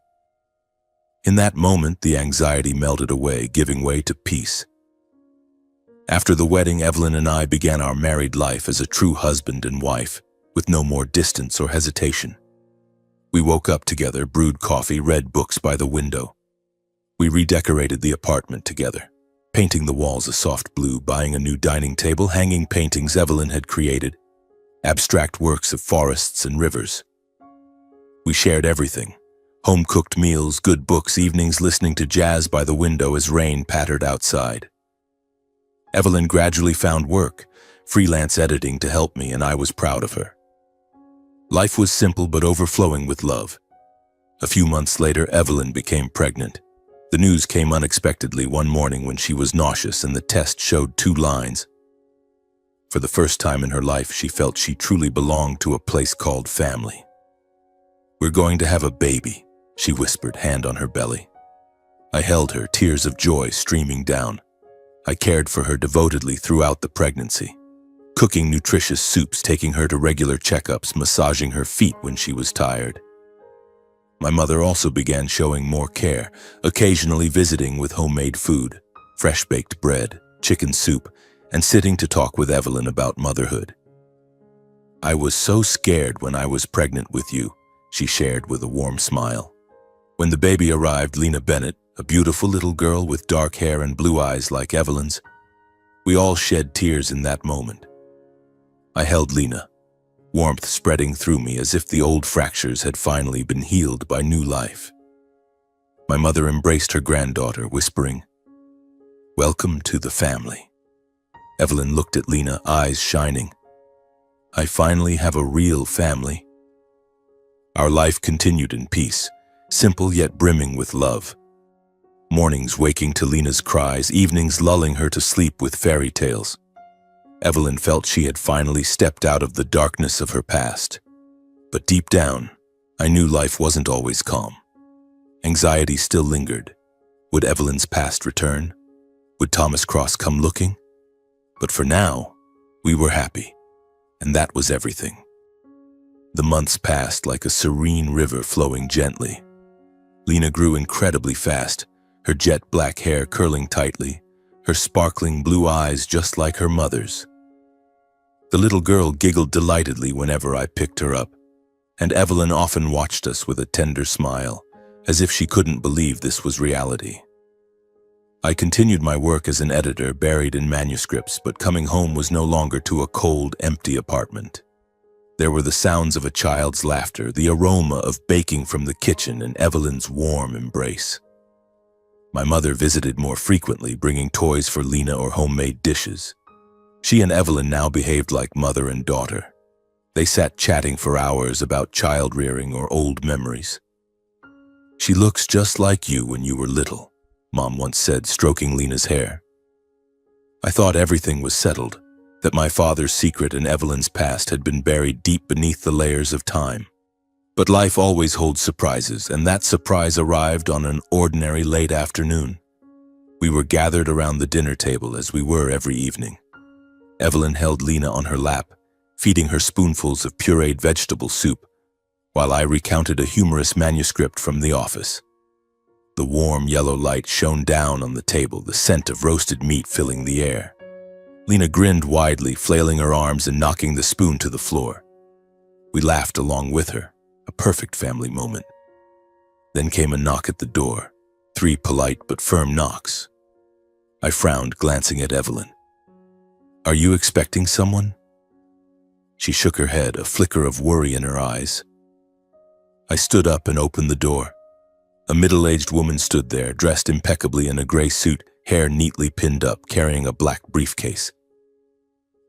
In that moment, the anxiety melted away, giving way to peace. After the wedding, Evelyn and I began our married life as a true husband and wife, with no more distance or hesitation. We woke up together, brewed coffee, read books by the window. We redecorated the apartment together, painting the walls a soft blue, buying a new dining table, hanging paintings Evelyn had created, abstract works of forests and rivers. We shared everything, home-cooked meals, good books, evenings listening to jazz by the window as rain pattered outside. Evelyn gradually found work, freelance editing to help me, and I was proud of her. Life was simple but overflowing with love. A few months later, Evelyn became pregnant. The news came unexpectedly one morning when she was nauseous and the test showed 2 lines. For the first time in her life, she felt she truly belonged to a place called family. "We're going to have a baby," she whispered, hand on her belly. I held her, tears of joy streaming down. I cared for her devotedly throughout the pregnancy, cooking nutritious soups, taking her to regular checkups, massaging her feet when she was tired. My mother also began showing more care, occasionally visiting with homemade food, fresh-baked bread, chicken soup, and sitting to talk with Evelyn about motherhood. "I was so scared when I was pregnant with you," she shared with a warm smile. When the baby arrived, Lena Bennett, a beautiful little girl with dark hair and blue eyes like Evelyn's, we all shed tears in that moment. I held Lena, warmth spreading through me as if the old fractures had finally been healed by new life. My mother embraced her granddaughter, whispering, "Welcome to the family." Evelyn looked at Lena, eyes shining. "I finally have a real family." Our life continued in peace, simple yet brimming with love. Mornings waking to Lena's cries, evenings lulling her to sleep with fairy tales. Evelyn felt she had finally stepped out of the darkness of her past. But deep down, I knew life wasn't always calm. Anxiety still lingered. Would Evelyn's past return? Would Thomas Cross come looking? But for now, we were happy, and that was everything. The months passed like a serene river flowing gently. Lena grew incredibly fast, her jet black hair curling tightly, her sparkling blue eyes just like her mother's. The little girl giggled delightedly whenever I picked her up, and Evelyn often watched us with a tender smile, as if she couldn't believe this was reality. I continued my work as an editor, buried in manuscripts, but coming home was no longer to a cold, empty apartment. There were the sounds of a child's laughter, the aroma of baking from the kitchen, and Evelyn's warm embrace. My mother visited more frequently, bringing toys for Lena or homemade dishes. She and Evelyn now behaved like mother and daughter. They sat chatting for hours about child-rearing or old memories. "She looks just like you when you were little," Mom once said, stroking Lena's hair. I thought everything was settled, that my father's secret and Evelyn's past had been buried deep beneath the layers of time. But life always holds surprises, and that surprise arrived on an ordinary late afternoon. We were gathered around the dinner table as we were every evening. Evelyn held Lena on her lap, feeding her spoonfuls of pureed vegetable soup, while I recounted a humorous manuscript from the office. The warm yellow light shone down on the table, the scent of roasted meat filling the air. Lena grinned widely, flailing her arms and knocking the spoon to the floor. We laughed along with her, a perfect family moment. Then came a knock at the door, 3 polite but firm knocks. I frowned, glancing at Evelyn. "Are you expecting someone?" She shook her head, a flicker of worry in her eyes. I stood up and opened the door. A middle-aged woman stood there, dressed impeccably in a gray suit, hair neatly pinned up, carrying a black briefcase.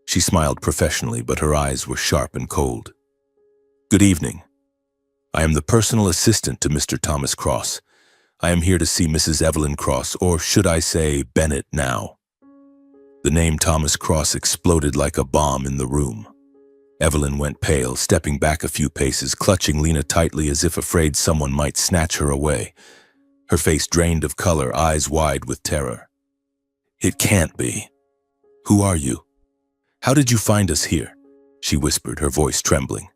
She smiled professionally, but her eyes were sharp and cold. "Good evening. I am the personal assistant to Mr. Thomas Cross. I am here to see Mrs. Evelyn Cross, or should I say Bennett now." The name Thomas Cross exploded like a bomb in the room. Evelyn went pale, stepping back a few paces, clutching Lena tightly as if afraid someone might snatch her away. Her face drained of color, eyes wide with terror. "It can't be. Who are you? How did you find us here?" she whispered, her voice trembling.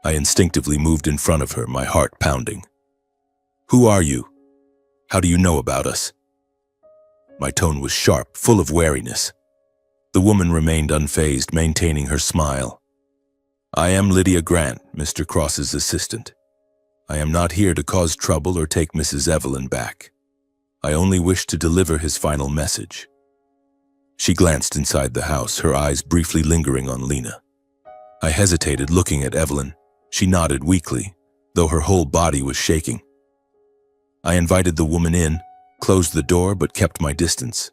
I instinctively moved in front of her, my heart pounding. "Who are you? How do you know about us?" My tone was sharp, full of wariness. The woman remained unfazed, maintaining her smile. "I am Lydia Grant, Mr. Cross's assistant. I am not here to cause trouble or take Mrs. Evelyn back. I only wish to deliver his final message." She glanced inside the house, her eyes briefly lingering on Lena. I hesitated, looking at Evelyn. She nodded weakly, though her whole body was shaking. I invited the woman in, closed the door, but kept my distance.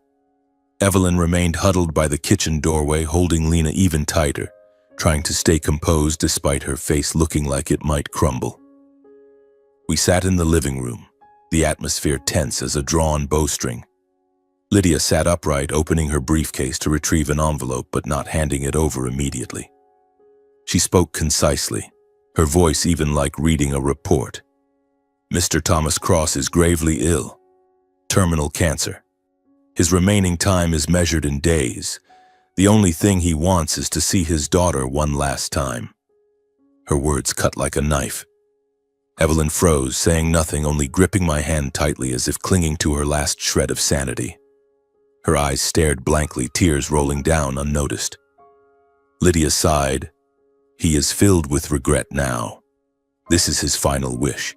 Evelyn remained huddled by the kitchen doorway, holding Lena even tighter, trying to stay composed despite her face looking like it might crumble. We sat in the living room, the atmosphere tense as a drawn bowstring. Lydia sat upright, opening her briefcase to retrieve an envelope but not handing it over immediately. She spoke concisely, her voice even like reading a report. "Mr. Thomas Cross is gravely ill. Terminal cancer. His remaining time is measured in days. The only thing he wants is to see his daughter one last time." Her words cut like a knife. Evelyn froze, saying nothing, only gripping my hand tightly as if clinging to her last shred of sanity. Her eyes stared blankly, tears rolling down unnoticed. Lydia sighed. "He is filled with regret now. This is his final wish.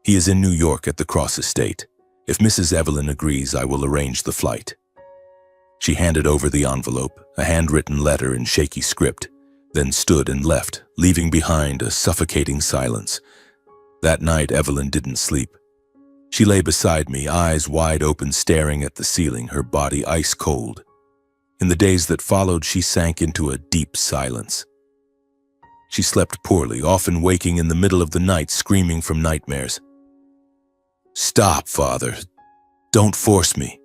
He is in New York at the Cross estate. If Mrs. Evelyn agrees, I will arrange the flight." She handed over the envelope, a handwritten letter in shaky script, then stood and left, leaving behind a suffocating silence. That night, Evelyn didn't sleep. She lay beside me, eyes wide open, staring at the ceiling, her body ice cold. In the days that followed, she sank into a deep silence. She slept poorly, often waking in the middle of the night, screaming from nightmares. "Stop, Father. Don't force me."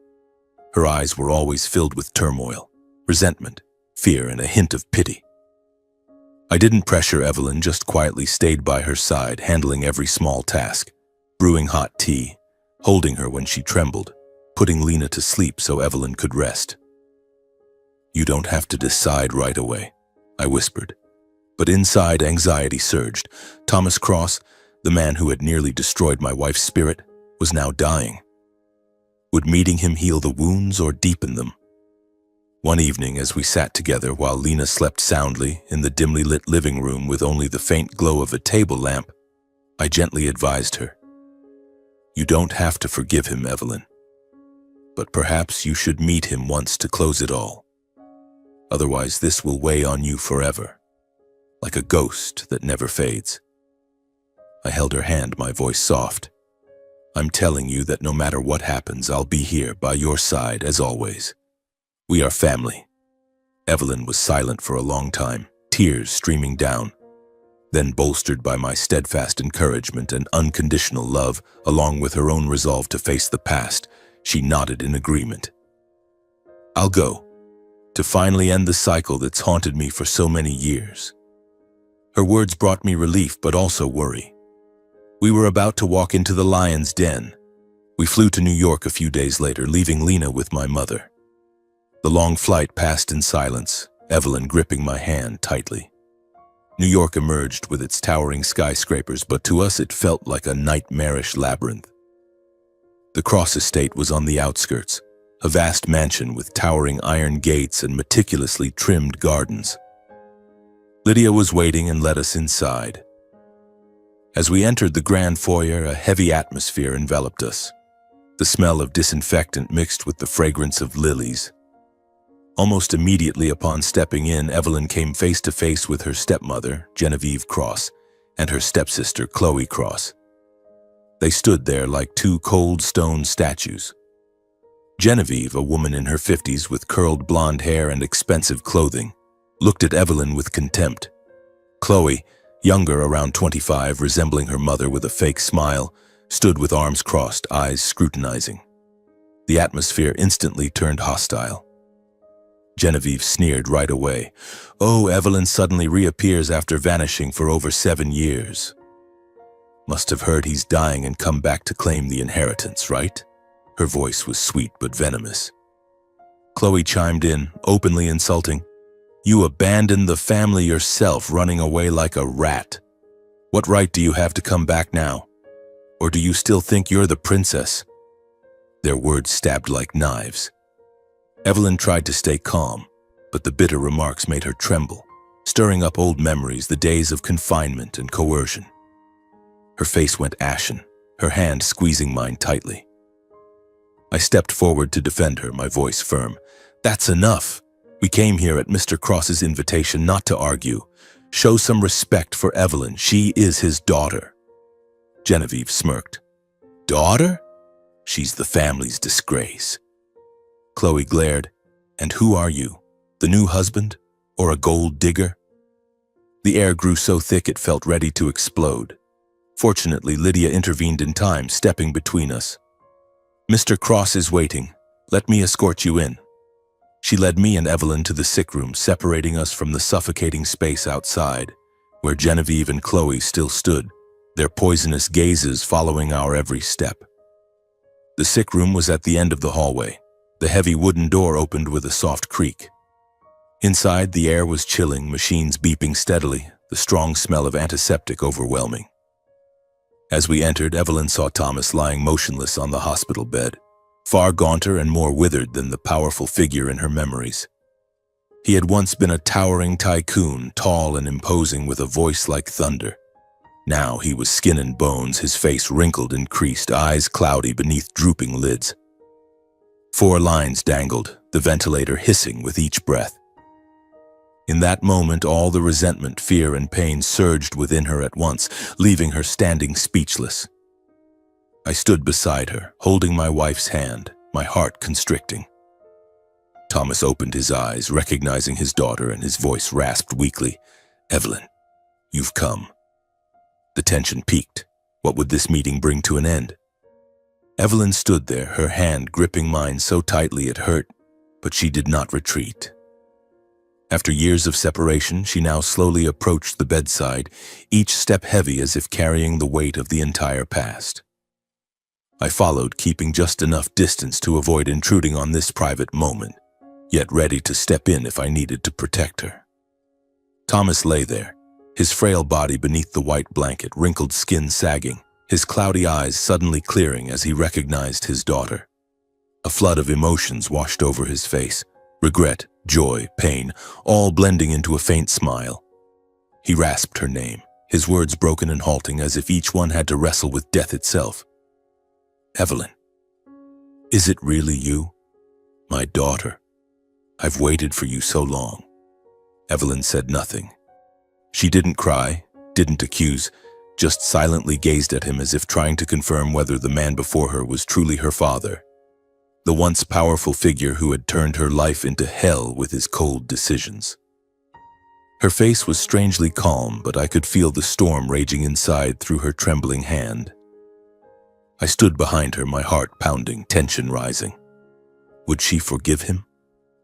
Her eyes were always filled with turmoil, resentment, fear, and a hint of pity. I didn't pressure Evelyn, just quietly stayed by her side, handling every small task, brewing hot tea, holding her when she trembled, putting Lena to sleep so Evelyn could rest. "You don't have to decide right away," I whispered. But inside, anxiety surged. Thomas Cross, the man who had nearly destroyed my wife's spirit, was now dying. Would meeting him heal the wounds or deepen them? One evening, as we sat together while Lena slept soundly in the dimly lit living room with only the faint glow of a table lamp, I gently advised her. "You don't have to forgive him, Evelyn. But perhaps you should meet him once to close it all. Otherwise, this will weigh on you forever, like a ghost that never fades." I held her hand, my voice soft. "I'm telling you that no matter what happens, I'll be here by your side as always. We are family." Evelyn was silent for a long time, tears streaming down. Then, bolstered by my steadfast encouragement and unconditional love, along with her own resolve to face the past, she nodded in agreement. "I'll go, to finally end the cycle that's haunted me for so many years." Her words brought me relief, but also worry. We were about to walk into the lion's den. We flew to New York a few days later, leaving Lena with my mother. The long flight passed in silence, Evelyn gripping my hand tightly. New York emerged with its towering skyscrapers, but to us it felt like a nightmarish labyrinth. The Cross estate was on the outskirts, a vast mansion with towering iron gates and meticulously trimmed gardens. Lydia was waiting and led us inside. As we entered the grand foyer, a heavy atmosphere enveloped us. The smell of disinfectant mixed with the fragrance of lilies. Almost immediately upon stepping in, Evelyn came face to face with her stepmother, Genevieve Cross, and her stepsister, Chloe Cross. They stood there like two cold stone statues. Genevieve, a woman in her 50s with curled blonde hair and expensive clothing, looked at Evelyn with contempt. Chloe, younger, around 25, resembling her mother with a fake smile, stood with arms crossed, eyes scrutinizing. The atmosphere instantly turned hostile. Genevieve sneered right away. "Oh, Evelyn suddenly reappears after vanishing for over 7 years. Must have heard he's dying and come back to claim the inheritance, right?" Her voice was sweet but venomous. Chloe chimed in, openly insulting. "You abandoned the family yourself, running away like a rat. What right do you have to come back now? Or do you still think you're the princess?" Their words stabbed like knives. Evelyn tried to stay calm, but the bitter remarks made her tremble, stirring up old memories, the days of confinement and coercion. Her face went ashen, her hand squeezing mine tightly. I stepped forward to defend her, my voice firm. "That's enough. We came here at Mr. Cross's invitation, not to argue. Show some respect for Evelyn. She is his daughter." Genevieve smirked. "Daughter? She's the family's disgrace." Chloe glared. "And who are you? The new husband? Or a gold digger?" The air grew so thick it felt ready to explode. Fortunately, Lydia intervened in time, stepping between us. "Mr. Cross is waiting. Let me escort you in." She led me and Evelyn to the sick room, separating us from the suffocating space outside, where Genevieve and Chloe still stood, their poisonous gazes following our every step. The sick room was at the end of the hallway. The heavy wooden door opened with a soft creak. Inside, the air was chilling, machines beeping steadily, the strong smell of antiseptic overwhelming. As we entered, Evelyn saw Thomas lying motionless on the hospital bed, far gaunter and more withered than the powerful figure in her memories. He had once been a towering tycoon, tall and imposing with a voice like thunder. Now he was skin and bones, his face wrinkled and creased, eyes cloudy beneath drooping lids. 4 lines dangled, the ventilator hissing with each breath. In that moment, all the resentment, fear, and pain surged within her at once, leaving her standing speechless. I stood beside her, holding my wife's hand, my heart constricting. Thomas opened his eyes, recognizing his daughter, and his voice rasped weakly, "Evelyn, you've come." The tension peaked. What would this meeting bring to an end? Evelyn stood there, her hand gripping mine so tightly it hurt, but she did not retreat. After years of separation, she now slowly approached the bedside, each step heavy as if carrying the weight of the entire past. I followed, keeping just enough distance to avoid intruding on this private moment, yet ready to step in if I needed to protect her. Thomas lay there, his frail body beneath the white blanket, wrinkled skin sagging, his cloudy eyes suddenly clearing as he recognized his daughter. A flood of emotions washed over his face, regret, joy, pain, all blending into a faint smile. He rasped her name, his words broken and halting as if each one had to wrestle with death itself. "Evelyn, is it really you? My daughter. I've waited for you so long." Evelyn said nothing. She didn't cry, didn't accuse, just silently gazed at him as if trying to confirm whether the man before her was truly her father, the once powerful figure who had turned her life into hell with his cold decisions. Her face was strangely calm, but I could feel the storm raging inside through her trembling hand. I stood behind her, my heart pounding, tension rising. Would she forgive him?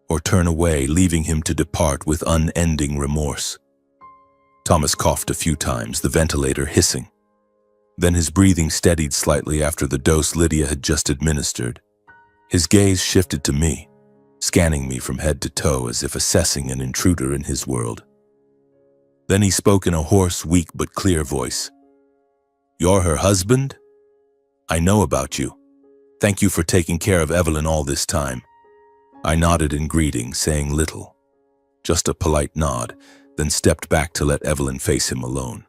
Or turn away, leaving him to depart with unending remorse? Thomas coughed a few times, the ventilator hissing. Then his breathing steadied slightly after the dose Lydia had just administered. His gaze shifted to me, scanning me from head to toe as if assessing an intruder in his world. Then he spoke in a hoarse, weak but clear voice. "You're her husband? I know about you. Thank you for taking care of Evelyn all this time." I nodded in greeting, saying little. Just a polite nod, then stepped back to let Evelyn face him alone.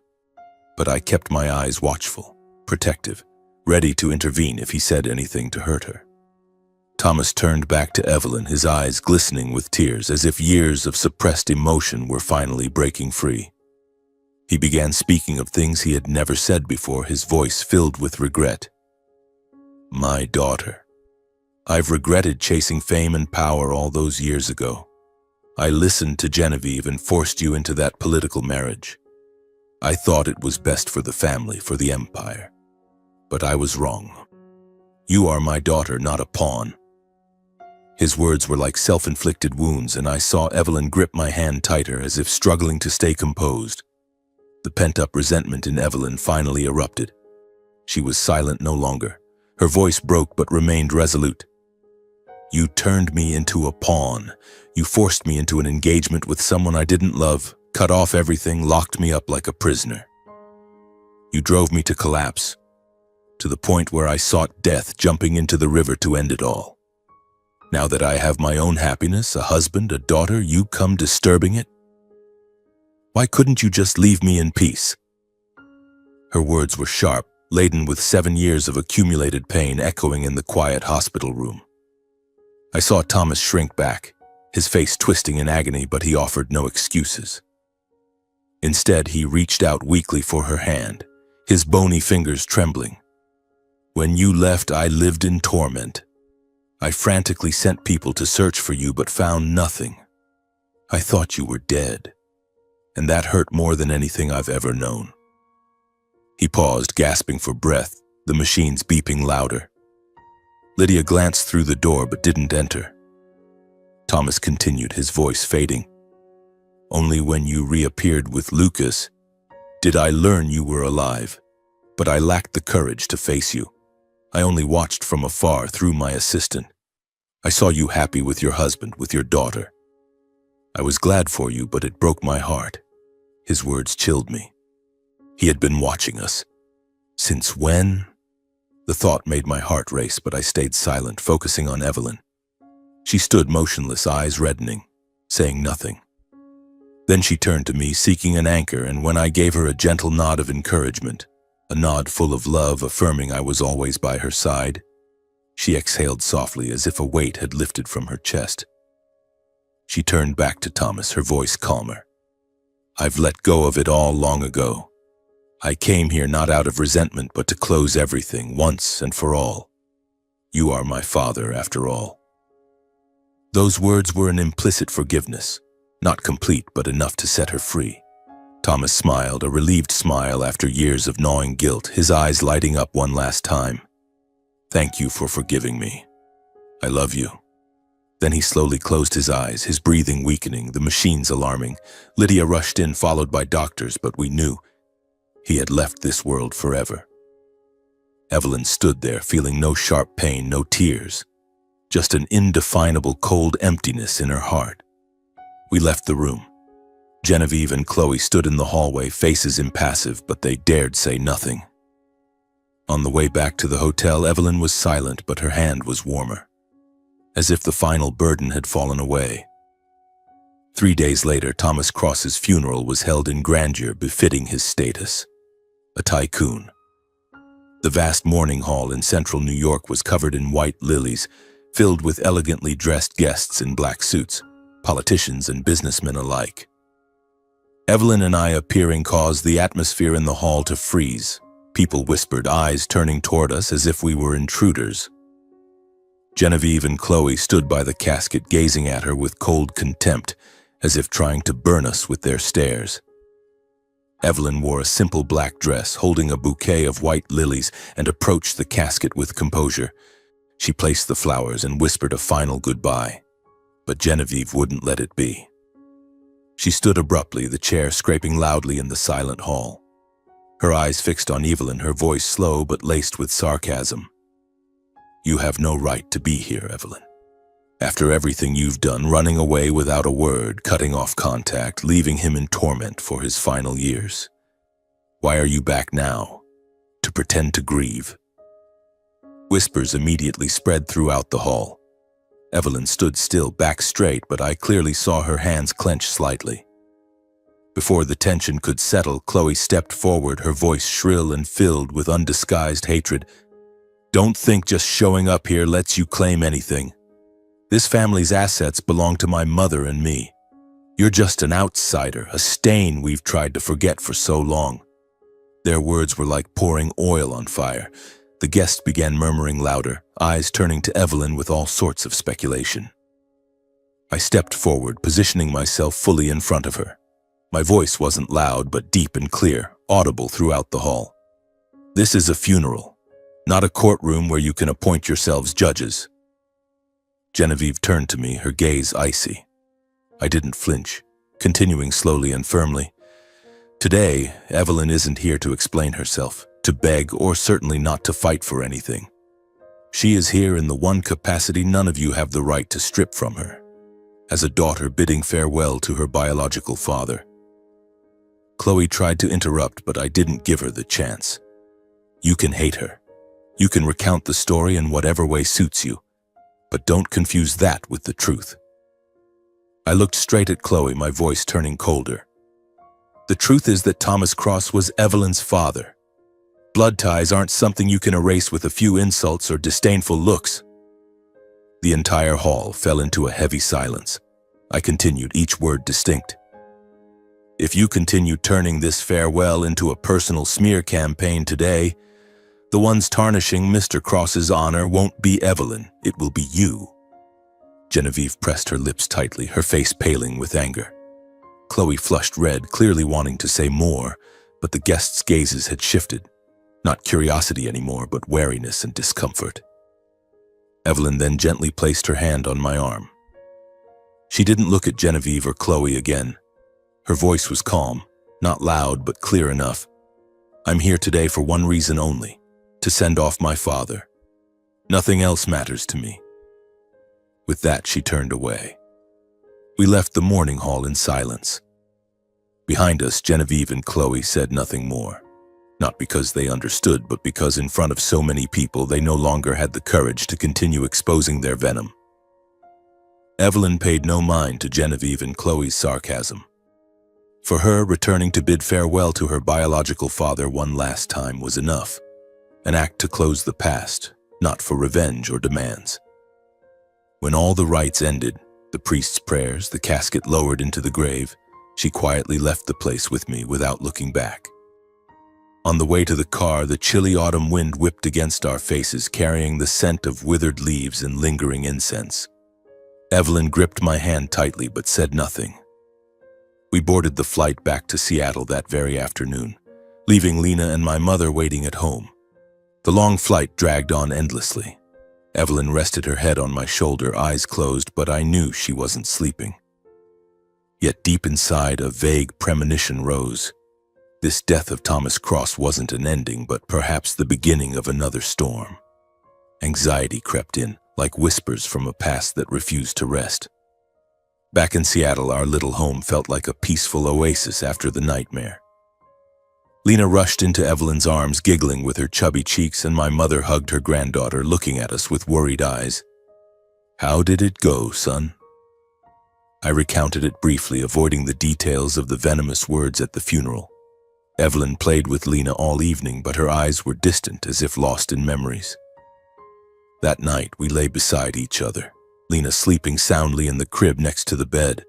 But I kept my eyes watchful, protective, ready to intervene if he said anything to hurt her. Thomas turned back to Evelyn, his eyes glistening with tears, as if years of suppressed emotion were finally breaking free. He began speaking of things he had never said before, his voice filled with regret. "My daughter. I've regretted chasing fame and power all those years ago. I listened to Genevieve and forced you into that political marriage. I thought it was best for the family, for the empire. But I was wrong. You are my daughter, not a pawn." His words were like self-inflicted wounds, and I saw Evelyn grip my hand tighter as if struggling to stay composed. The pent-up resentment in Evelyn finally erupted. She was silent no longer. Her voice broke but remained resolute. "You turned me into a pawn. You forced me into an engagement with someone I didn't love, cut off everything, locked me up like a prisoner. You drove me to collapse, to the point where I sought death, jumping into the river to end it all. Now that I have my own happiness, a husband, a daughter, you come disturbing it? Why couldn't you just leave me in peace?" Her words were sharp, laden with 7 years of accumulated pain echoing in the quiet hospital room. I saw Thomas shrink back, his face twisting in agony, but he offered no excuses. Instead, he reached out weakly for her hand, his bony fingers trembling. "When you left, I lived in torment. I frantically sent people to search for you, but found nothing. I thought you were dead, and that hurt more than anything I've ever known." He paused, gasping for breath, the machines beeping louder. Lydia glanced through the door but didn't enter. Thomas continued, his voice fading. "Only when you reappeared with Lucas did I learn you were alive, but I lacked the courage to face you. I only watched from afar through my assistant. I saw you happy with your husband, with your daughter. I was glad for you, but it broke my heart." His words chilled me. He had been watching us. Since when? The thought made my heart race, but I stayed silent, focusing on Evelyn. She stood motionless, eyes reddening, saying nothing. Then she turned to me, seeking an anchor, and when I gave her a gentle nod of encouragement, a nod full of love, affirming I was always by her side, she exhaled softly as if a weight had lifted from her chest. She turned back to Thomas, her voice calmer. I've let go of it all long ago. I came here not out of resentment, but to close everything once and for all. You are my father, after all. Those words were an implicit forgiveness, not complete, but enough to set her free. Thomas smiled, a relieved smile after years of gnawing guilt, his eyes lighting up one last time. Thank you for forgiving me. I love you. Then he slowly closed his eyes, his breathing weakening, the machines alarming. Lydia rushed in, followed by doctors, but we knew he had left this world forever. Evelyn stood there, feeling no sharp pain, no tears, just an indefinable cold emptiness in her heart. We left the room. Genevieve and Chloe stood in the hallway, faces impassive, but they dared say nothing. On the way back to the hotel, Evelyn was silent, but her hand was warmer, as if the final burden had fallen away. 3 days later, Thomas Cross's funeral was held in grandeur befitting his status, a tycoon. The vast mourning hall in central New York was covered in white lilies, filled with elegantly dressed guests in black suits, politicians and businessmen alike. Evelyn and I appearing caused the atmosphere in the hall to freeze. People whispered, eyes turning toward us as if we were intruders. Genevieve and Chloe stood by the casket, gazing at her with cold contempt, as if trying to burn us with their stares. Evelyn wore a simple black dress, holding a bouquet of white lilies, and approached the casket with composure. She placed the flowers and whispered a final goodbye, but Genevieve wouldn't let it be. She stood abruptly, the chair scraping loudly in the silent hall. Her eyes fixed on Evelyn, her voice slow but laced with sarcasm. You have no right to be here, Evelyn. After everything you've done, running away without a word, cutting off contact, leaving him in torment for his final years. Why are you back now? To pretend to grieve? Whispers immediately spread throughout the hall. Evelyn stood still, back straight, but I clearly saw her hands clench slightly. Before the tension could settle, Chloe stepped forward, her voice shrill and filled with undisguised hatred. Don't think just showing up here lets you claim anything. This family's assets belong to my mother and me. You're just an outsider, a stain we've tried to forget for so long. Their words were like pouring oil on fire. The guests began murmuring louder, eyes turning to Evelyn with all sorts of speculation. I stepped forward, positioning myself fully in front of her. My voice wasn't loud, but deep and clear, audible throughout the hall. This is a funeral, not a courtroom where you can appoint yourselves judges. Genevieve turned to me, her gaze icy. I didn't flinch, continuing slowly and firmly. Today, Evelyn isn't here to explain herself, to beg, or certainly not to fight for anything. She is here in the one capacity none of you have the right to strip from her, as a daughter bidding farewell to her biological father. Chloe tried to interrupt, but I didn't give her the chance. You can hate her. You can recount the story in whatever way suits you, but don't confuse that with the truth. I looked straight at Chloe, my voice turning colder. The truth is that Thomas Cross was Evelyn's father. Blood ties aren't something you can erase with a few insults or disdainful looks. The entire hall fell into a heavy silence. I continued, each word distinct. If you continue turning this farewell into a personal smear campaign today, the ones tarnishing Mr. Cross's honor won't be Evelyn, it will be you. Genevieve pressed her lips tightly, her face paling with anger. Chloe flushed red, clearly wanting to say more, but the guests' gazes had shifted. Not curiosity anymore, but wariness and discomfort. Evelyn then gently placed her hand on my arm. She didn't look at Genevieve or Chloe again. Her voice was calm, not loud, but clear enough. I'm here today for one reason only, to send off my father. Nothing else matters to me. With that, she turned away. We left the mourning hall in silence. Behind us, Genevieve and Chloe said nothing more. Not because they understood, but because in front of so many people, they no longer had the courage to continue exposing their venom. Evelyn paid no mind to Genevieve and Chloe's sarcasm. For her, returning to bid farewell to her biological father one last time was enough. An act to close the past, not for revenge or demands. When all the rites ended, the The priest's prayers, the casket lowered into the grave, she quietly left the place with me without looking back. On the way to the car, the chilly autumn wind whipped against our faces, carrying the scent of withered leaves and lingering incense. Evelyn gripped my hand tightly but said nothing. We boarded the flight back to Seattle that very afternoon, leaving Lena and my mother waiting at home. The long flight dragged on endlessly. Evelyn rested her head on my shoulder, eyes closed, but I knew she wasn't sleeping. Yet deep inside, a vague premonition rose. This death of Thomas Cross wasn't an ending, but perhaps the beginning of another storm. Anxiety crept in, like whispers from a past that refused to rest. Back in Seattle, our little home felt like a peaceful oasis after the nightmare. Lena rushed into Evelyn's arms, giggling with her chubby cheeks, and my mother hugged her granddaughter, looking at us with worried eyes. "How did it go, son?" I recounted it briefly, avoiding the details of the venomous words at the funeral. Evelyn played with Lena all evening, but her eyes were distant, as if lost in memories. That night, we lay beside each other, Lena sleeping soundly in the crib next to the bed.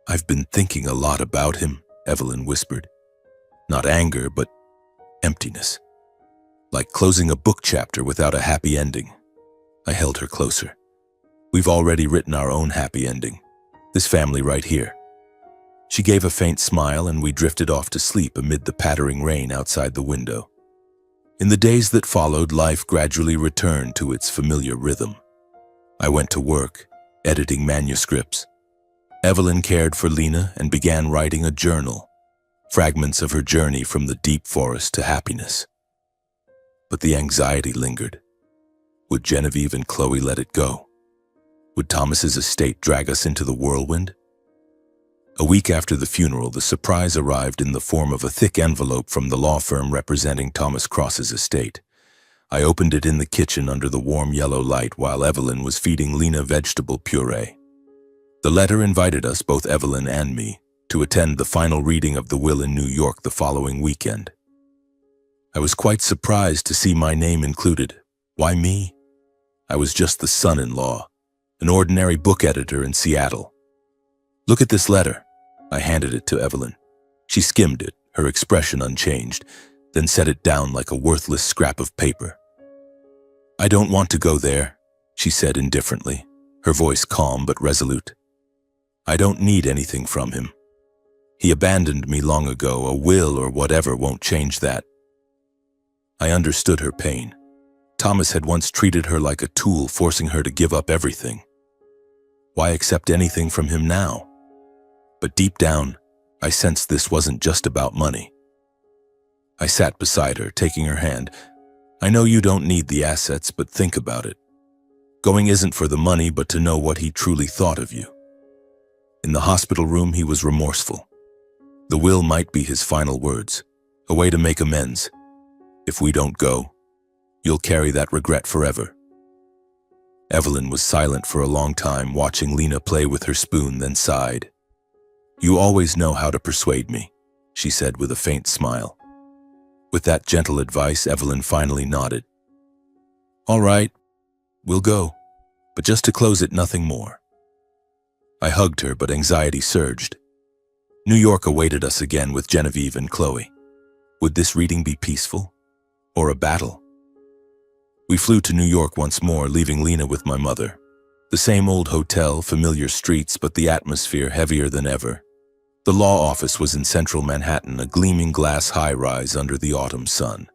"I've been thinking a lot about him," Evelyn whispered. Not anger, but emptiness. Like closing a book chapter without a happy ending. I held her closer. "We've already written our own happy ending. This family right here." She gave a faint smile, and we drifted off to sleep amid the pattering rain outside the window. In the days that followed, life gradually returned to its familiar rhythm. I went to work, editing manuscripts. Evelyn cared for Lena and began writing a journal, fragments of her journey from the deep forest to happiness. But the anxiety lingered. Would Genevieve and Chloe let it go? Would Thomas's estate drag us into the whirlwind? A week after the funeral, the surprise arrived in the form of a thick envelope from the law firm representing Thomas Cross's estate. I opened it in the kitchen under the warm yellow light while Evelyn was feeding Lena vegetable puree. The letter invited us, both Evelyn and me, to attend the final reading of the will in New York the following weekend. I was quite surprised to see my name included. Why me? I was just the son-in-law, an ordinary book editor in Seattle. "Look at this letter." I handed it to Evelyn. She skimmed it, her expression unchanged, then set it down like a worthless scrap of paper. "I don't want to go there," she said indifferently, her voice calm but resolute. "I don't need anything from him. He abandoned me long ago. A will or whatever won't change that." I understood her pain. Thomas had once treated her like a tool, forcing her to give up everything. Why accept anything from him now? But deep down, I sensed this wasn't just about money. I sat beside her, taking her hand. "I know you don't need the assets, but think about it. Going isn't for the money, but to know what he truly thought of you." In the hospital room, he was remorseful. The will might be his final words, a way to make amends. "If we don't go, you'll carry that regret forever." Evelyn was silent for a long time, watching Lena play with her spoon, then sighed. "You always know how to persuade me," she said with a faint smile. With that gentle advice, Evelyn finally nodded. "All right, we'll go, but just to close it, nothing more." I hugged her, but anxiety surged. New York awaited us again with Genevieve and Chloe. Would this reading be peaceful, or a battle? We flew to New York once more, leaving Lena with my mother. The same old hotel, familiar streets, but the atmosphere heavier than ever. The law office was in central Manhattan, a gleaming glass high-rise under the autumn sun.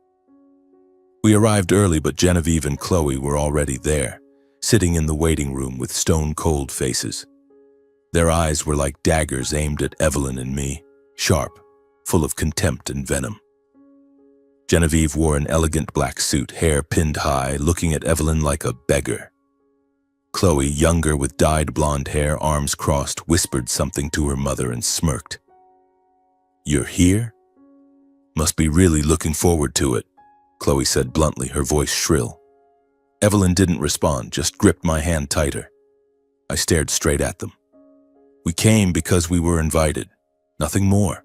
We arrived early, but Genevieve and Chloe were already there, sitting in the waiting room with stone-cold faces. Their eyes were like daggers aimed at Evelyn and me, sharp, full of contempt and venom. Genevieve wore an elegant black suit, hair pinned high, looking at Evelyn like a beggar. Chloe, younger with dyed blonde hair, arms crossed, whispered something to her mother and smirked. "You're here? Must be really looking forward to it," Chloe said bluntly, her voice shrill. Evelyn didn't respond, just gripped my hand tighter. I stared straight at them. "We came because we were invited, nothing more."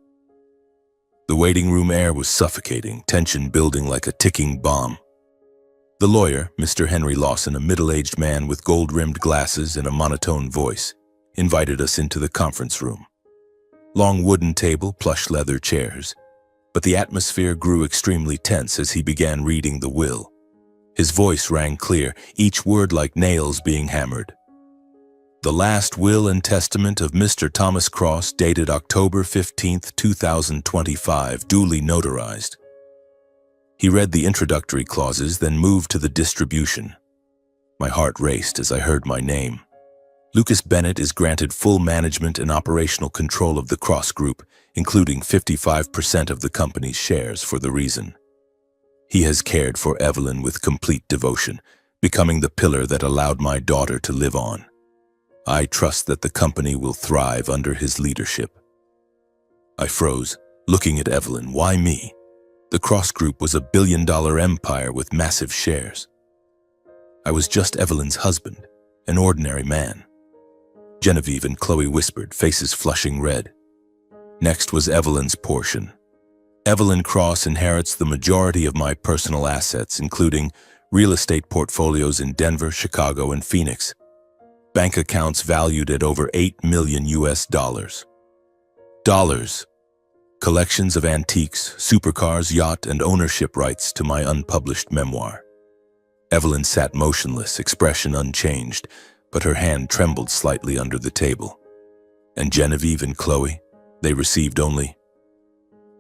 The waiting room air was suffocating, tension building like a ticking bomb. The lawyer, Mr. Henry Lawson, a middle-aged man with gold-rimmed glasses and a monotone voice, invited us into the conference room. Long wooden table, plush leather chairs. But the atmosphere grew extremely tense as he began reading the will. His voice rang clear, each word like nails being hammered. The last will and testament of Mr. Thomas Cross, dated October 15, 2025, duly notarized. He read the introductory clauses, then moved to the distribution. My heart raced as I heard my name. Lucas Bennett is granted full management and operational control of the Cross Group, including 55% of the company's shares for the reason. He has cared for Evelyn with complete devotion, becoming the pillar that allowed my daughter to live on. I trust that the company will thrive under his leadership. I froze, looking at Evelyn. Why me? The Cross Group was a billion-dollar empire with massive shares. I was just Evelyn's husband, an ordinary man. Genevieve and Chloe whispered, faces flushing red. Next was Evelyn's portion. Evelyn Cross inherits the majority of my personal assets, including real estate portfolios in Denver, Chicago, and Phoenix. Bank accounts valued at over $8 million US. Collections of antiques, supercars, yacht, and ownership rights to my unpublished memoir. Evelyn sat motionless, expression unchanged, but her hand trembled slightly under the table. And Genevieve and Chloe, they received only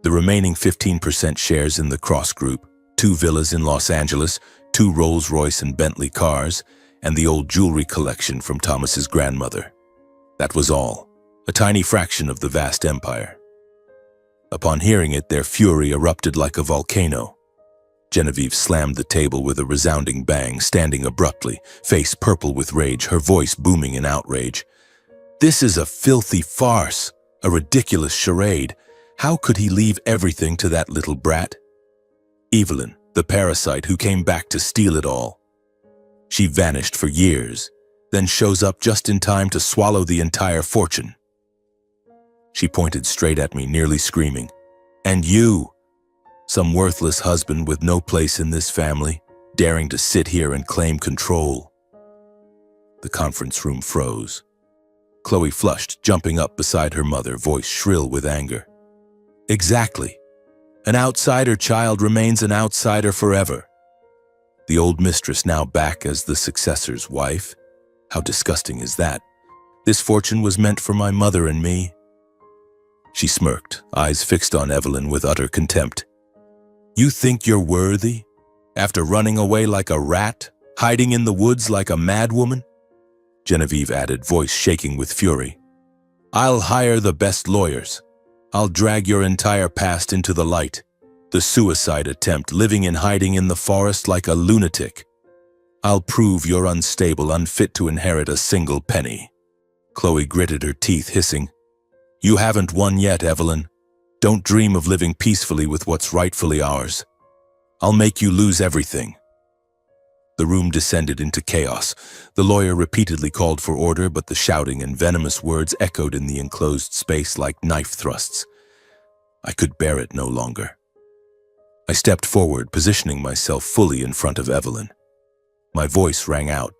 the remaining 15% shares in the Cross Group, 2 villas in Los Angeles, 2 Rolls-Royce and Bentley cars, and the old jewelry collection from Thomas's grandmother. That was all, a tiny fraction of the vast empire. Upon hearing it, their fury erupted like a volcano. Genevieve slammed the table with a resounding bang, standing abruptly, face purple with rage, her voice booming in outrage. This is a filthy farce, a ridiculous charade. How could he leave everything to that little brat? Evelyn, the parasite who came back to steal it all. She vanished for years, then shows up just in time to swallow the entire fortune. She pointed straight at me, nearly screaming. And you, some worthless husband with no place in this family, daring to sit here and claim control. The conference room froze. Chloe flushed, jumping up beside her mother, voice shrill with anger. Exactly. An outsider child remains an outsider forever. The old mistress now back as the successor's wife? How disgusting is that? This fortune was meant for my mother and me. She smirked, eyes fixed on Evelyn with utter contempt. You think you're worthy? After running away like a rat? Hiding in the woods like a madwoman? Genevieve added, voice shaking with fury. I'll hire the best lawyers. I'll drag your entire past into the light. The suicide attempt, living in hiding in the forest like a lunatic. I'll prove you're unstable, unfit to inherit a single penny. Chloe gritted her teeth, hissing. You haven't won yet, Evelyn. Don't dream of living peacefully with what's rightfully ours. I'll make you lose everything. The room descended into chaos. The lawyer repeatedly called for order, but the shouting and venomous words echoed in the enclosed space like knife thrusts. I could bear it no longer. I stepped forward, positioning myself fully in front of Evelyn. My voice rang out,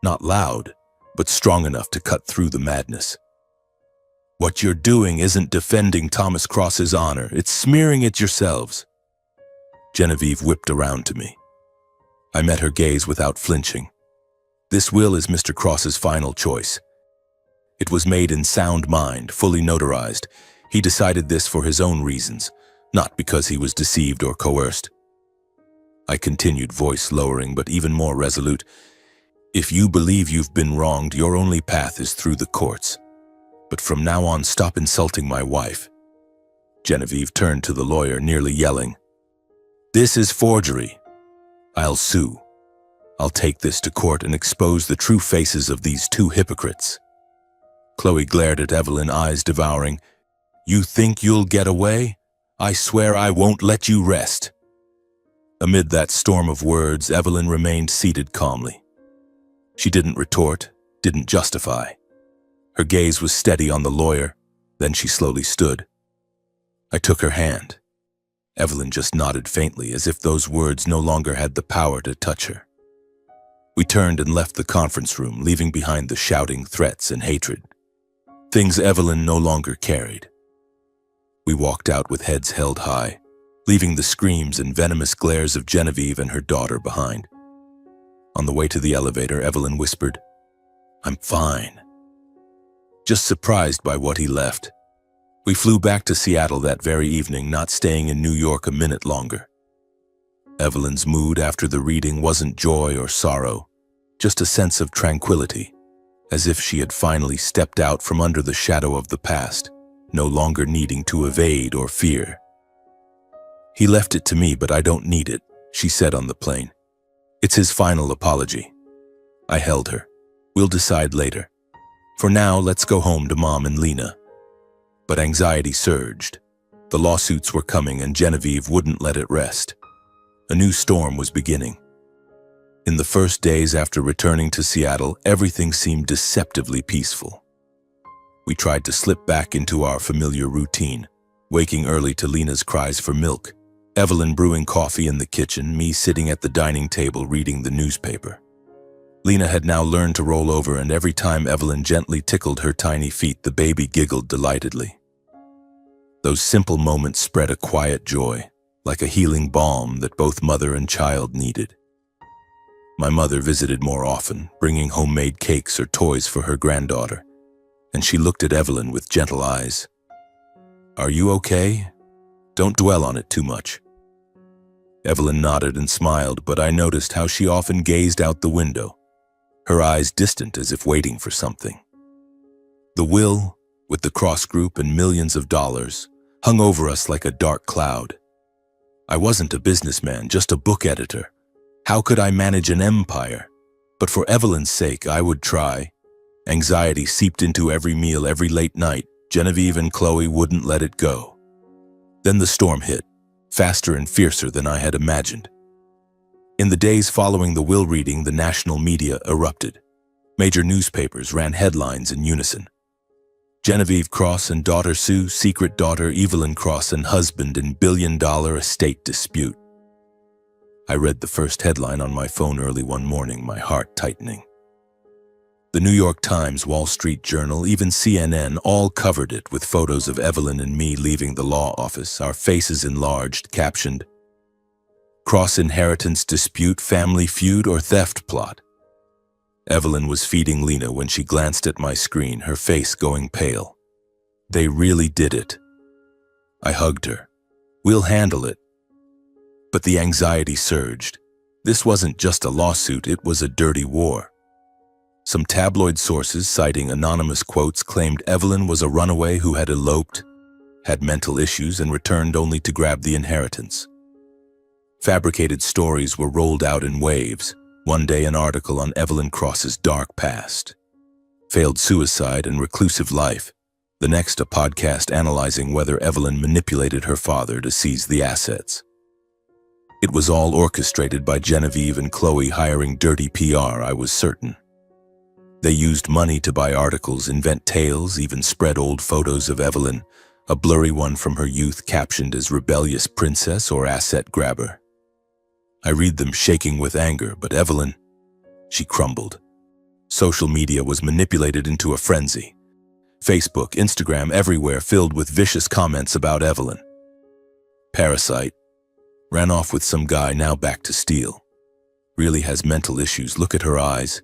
not loud, but strong enough to cut through the madness. What you're doing isn't defending Thomas Cross's honor, it's smearing it yourselves. Genevieve whipped around to me. I met her gaze without flinching. This will is Mr. Cross's final choice. It was made in sound mind, fully notarized. He decided this for his own reasons, not because he was deceived or coerced. I continued, voice lowering but even more resolute. If you believe you've been wronged, your only path is through the courts. But from now on, stop insulting my wife. Genevieve turned to the lawyer, nearly yelling. This is forgery. I'll sue. I'll take this to court and expose the true faces of these two hypocrites. Chloe glared at Evelyn, eyes devouring. You think you'll get away? I swear I won't let you rest. Amid that storm of words, Evelyn remained seated calmly. She didn't retort, didn't justify. Her gaze was steady on the lawyer, then she slowly stood. I took her hand. Evelyn just nodded faintly, as if those words no longer had the power to touch her. We turned and left the conference room, leaving behind the shouting, threats, and hatred. Things Evelyn no longer carried. We walked out with heads held high, leaving the screams and venomous glares of Genevieve and her daughter behind. On the way to the elevator, Evelyn whispered, "I'm fine," just surprised by what he left. We flew back to Seattle that very evening, not staying in New York a minute longer. Evelyn's mood after the reading wasn't joy or sorrow, just a sense of tranquility, as if she had finally stepped out from under the shadow of the past, no longer needing to evade or fear. "He left it to me, but I don't need it," she said on the plane. "It's his final apology." I held her. "We'll decide later. For now, let's go home to Mom and Lena." But anxiety surged. The lawsuits were coming and Genevieve wouldn't let it rest. A new storm was beginning. In the first days after returning to Seattle, everything seemed deceptively peaceful. We tried to slip back into our familiar routine, waking early to Lena's cries for milk, Evelyn brewing coffee in the kitchen, me sitting at the dining table reading the newspaper. Lena had now learned to roll over, and every time Evelyn gently tickled her tiny feet, the baby giggled delightedly. Those simple moments spread a quiet joy, like a healing balm that both mother and child needed. My mother visited more often, bringing homemade cakes or toys for her granddaughter, and she looked at Evelyn with gentle eyes. "Are you okay? Don't dwell on it too much." Evelyn nodded and smiled, but I noticed how she often gazed out the window, her eyes distant as if waiting for something. The will, with the cross group and millions of dollars, hung over us like a dark cloud. I wasn't a businessman, just a book editor. How could I manage an empire? But for Evelyn's sake, I would try. Anxiety seeped into every meal, every late night. Genevieve and Chloe wouldn't let it go. Then the storm hit, faster and fiercer than I had imagined. In the days following the will reading, the national media erupted. Major newspapers ran headlines in unison. Genevieve Cross and daughter Sue, secret daughter Evelyn Cross and husband in billion-dollar estate dispute. I read the first headline on my phone early one morning, my heart tightening. The New York Times, Wall Street Journal, even CNN all covered it with photos of Evelyn and me leaving the law office, our faces enlarged, captioned, "Cross inheritance dispute, family feud, or theft plot." Evelyn was feeding Lena when she glanced at my screen, her face going pale. They really did it. I hugged her. "We'll handle it." But the anxiety surged. This wasn't just a lawsuit, it was a dirty war. Some tabloid sources, citing anonymous quotes, claimed Evelyn was a runaway who had eloped, had mental issues, and returned only to grab the inheritance. Fabricated stories were rolled out in waves. One day an article on Evelyn Cross's dark past, failed suicide and reclusive life. The next a podcast analyzing whether Evelyn manipulated her father to seize the assets. It was all orchestrated by Genevieve and Chloe, hiring dirty PR, I was certain. They used money to buy articles, invent tales, even spread old photos of Evelyn, a blurry one from her youth captioned as rebellious princess or asset grabber. I read them shaking with anger, but Evelyn, she crumbled. Social media was manipulated into a frenzy. Facebook, Instagram, everywhere filled with vicious comments about Evelyn. Parasite. Ran off with some guy, now back to steal. Really has mental issues, look at her eyes.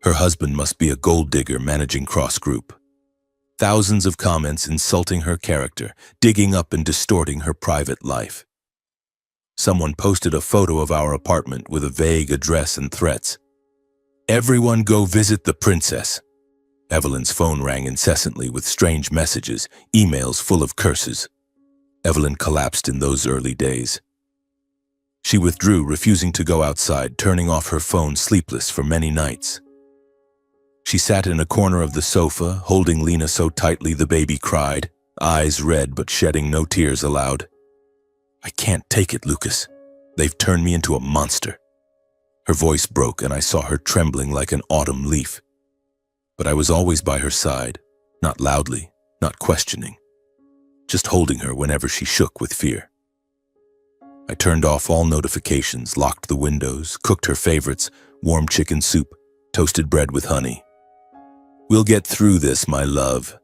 Her husband must be a gold digger managing Cross Group. Thousands of comments insulting her character, digging up and distorting her private life. Someone posted a photo of our apartment with a vague address and threats. "Everyone go visit the princess." Evelyn's phone rang incessantly with strange messages, emails full of curses. Evelyn collapsed in those early days. She withdrew, refusing to go outside, turning off her phone, sleepless for many nights. She sat in a corner of the sofa, holding Lena so tightly the baby cried, eyes red but shedding no tears aloud. "I can't take it, Lucas. They've turned me into a monster." Her voice broke and I saw her trembling like an autumn leaf. But I was always by her side, not loudly, not questioning, just holding her whenever she shook with fear. I turned off all notifications, locked the windows, cooked her favorites, warm chicken soup, toasted bread with honey. "We'll get through this, my love.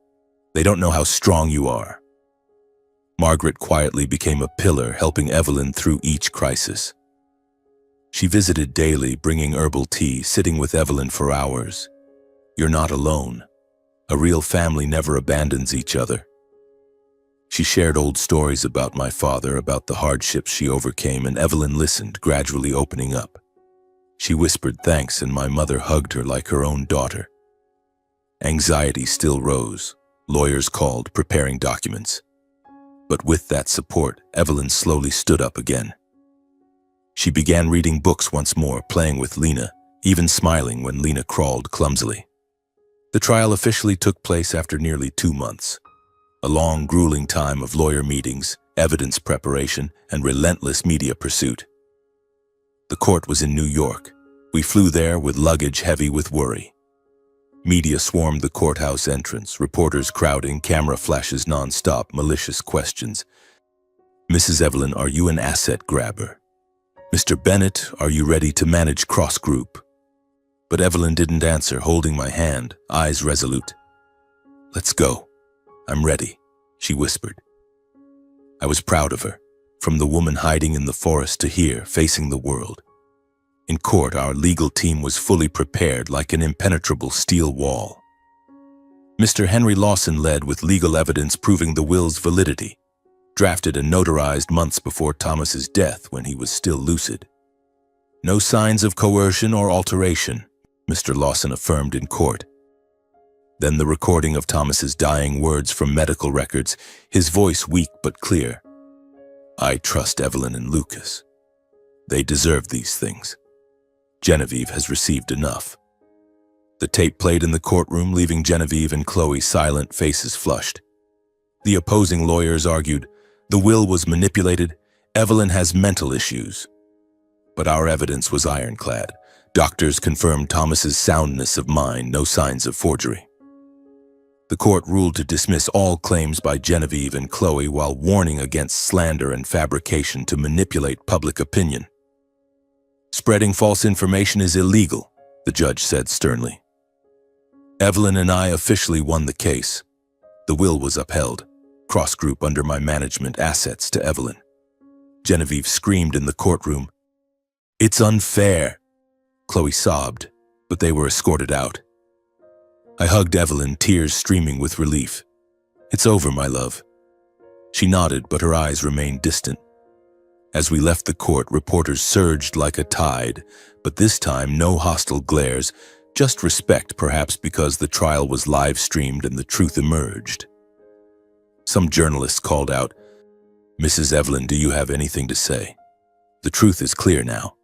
They don't know how strong you are." Margaret quietly became a pillar, helping Evelyn through each crisis. She visited daily, bringing herbal tea, sitting with Evelyn for hours. "You're not alone. A real family never abandons each other." She shared old stories about my father, about the hardships she overcame, and Evelyn listened, gradually opening up. She whispered thanks, and my mother hugged her like her own daughter. Anxiety still rose. Lawyers called, preparing documents. But with that support, Evelyn slowly stood up again. She began reading books once more, playing with Lena, even smiling when Lena crawled clumsily. The trial officially took place after nearly 2 months. A long, grueling time of lawyer meetings, evidence preparation, and relentless media pursuit. The court was in New York. We flew there with luggage heavy with worry. Media swarmed the courthouse entrance, reporters crowding, camera flashes non-stop, malicious questions. "Mrs. Evelyn, are you an asset grabber? Mr. Bennett, are you ready to manage cross-group?" But Evelyn didn't answer, holding my hand, eyes resolute. "Let's go. I'm ready," she whispered. I was proud of her, from the woman hiding in the forest to here, facing the world. In court, our legal team was fully prepared, like an impenetrable steel wall. Mr. Henry Lawson led with legal evidence proving the will's validity, drafted and notarized months before Thomas's death when he was still lucid. "No signs of coercion or alteration," Mr. Lawson affirmed in court. Then the recording of Thomas's dying words from medical records, his voice weak but clear. "I trust Evelyn and Lucas. They deserve these things. Genevieve has received enough." The tape played in the courtroom, leaving Genevieve and Chloe silent, faces flushed. The opposing lawyers argued, the will was manipulated, Evelyn has mental issues. But our evidence was ironclad. Doctors confirmed Thomas's soundness of mind, no signs of forgery. The court ruled to dismiss all claims by Genevieve and Chloe while warning against slander and fabrication to manipulate public opinion. "Spreading false information is illegal," the judge said sternly. Evelyn and I officially won the case. The will was upheld, cross-group under my management, assets to Evelyn. Genevieve screamed in the courtroom, "It's unfair." Chloe sobbed, but they were escorted out. I hugged Evelyn, tears streaming with relief. "It's over, my love." She nodded, but her eyes remained distant. As we left the court, reporters surged like a tide, but this time no hostile glares, just respect, perhaps because the trial was live-streamed and the truth emerged. Some journalists called out, "Mrs. Evelyn, do you have anything to say? The truth is clear now."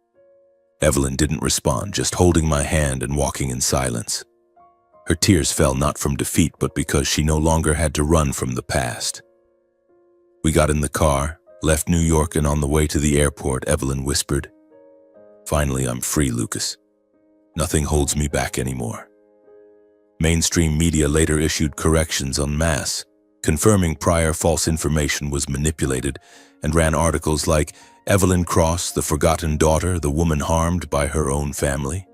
Evelyn didn't respond, just holding my hand and walking in silence. Her tears fell not from defeat, but because she no longer had to run from the past. We got in the car, left New York, and on the way to the airport, Evelyn whispered, "Finally, I'm free, Lucas. Nothing holds me back anymore." Mainstream media later issued corrections en masse, confirming prior false information was manipulated, and ran articles like, "Evelyn Cross, the forgotten daughter, the woman harmed by her own family."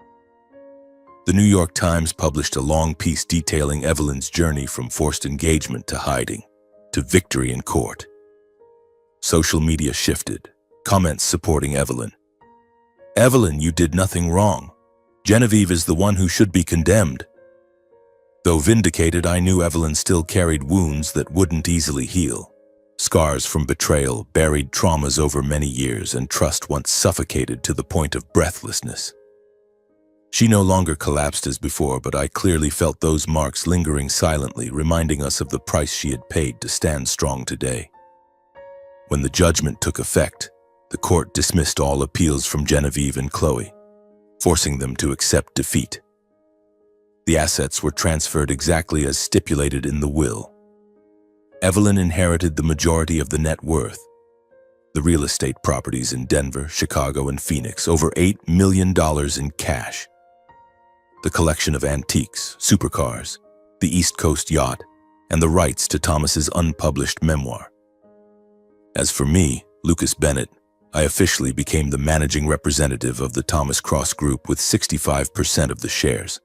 The New York Times published a long piece detailing Evelyn's journey from forced engagement to hiding, to victory in court. Social media shifted, comments supporting Evelyn. "Evelyn, you did nothing wrong. Genevieve is the one who should be condemned." Though vindicated, I knew Evelyn still carried wounds that wouldn't easily heal. Scars from betrayal, buried traumas over many years, and trust once suffocated to the point of breathlessness. She no longer collapsed as before, but I clearly felt those marks lingering silently, reminding us of the price she had paid to stand strong today. When the judgment took effect, the court dismissed all appeals from Genevieve and Chloe, forcing them to accept defeat. The assets were transferred exactly as stipulated in the will. Evelyn inherited the majority of the net worth, the real estate properties in Denver, Chicago, and Phoenix, over $8 million in cash. The collection of antiques, supercars, the East Coast yacht, and the rights to Thomas's unpublished memoir. As for me, Lucas Bennett, I officially became the managing representative of the Thomas Cross Group with 65% of the shares.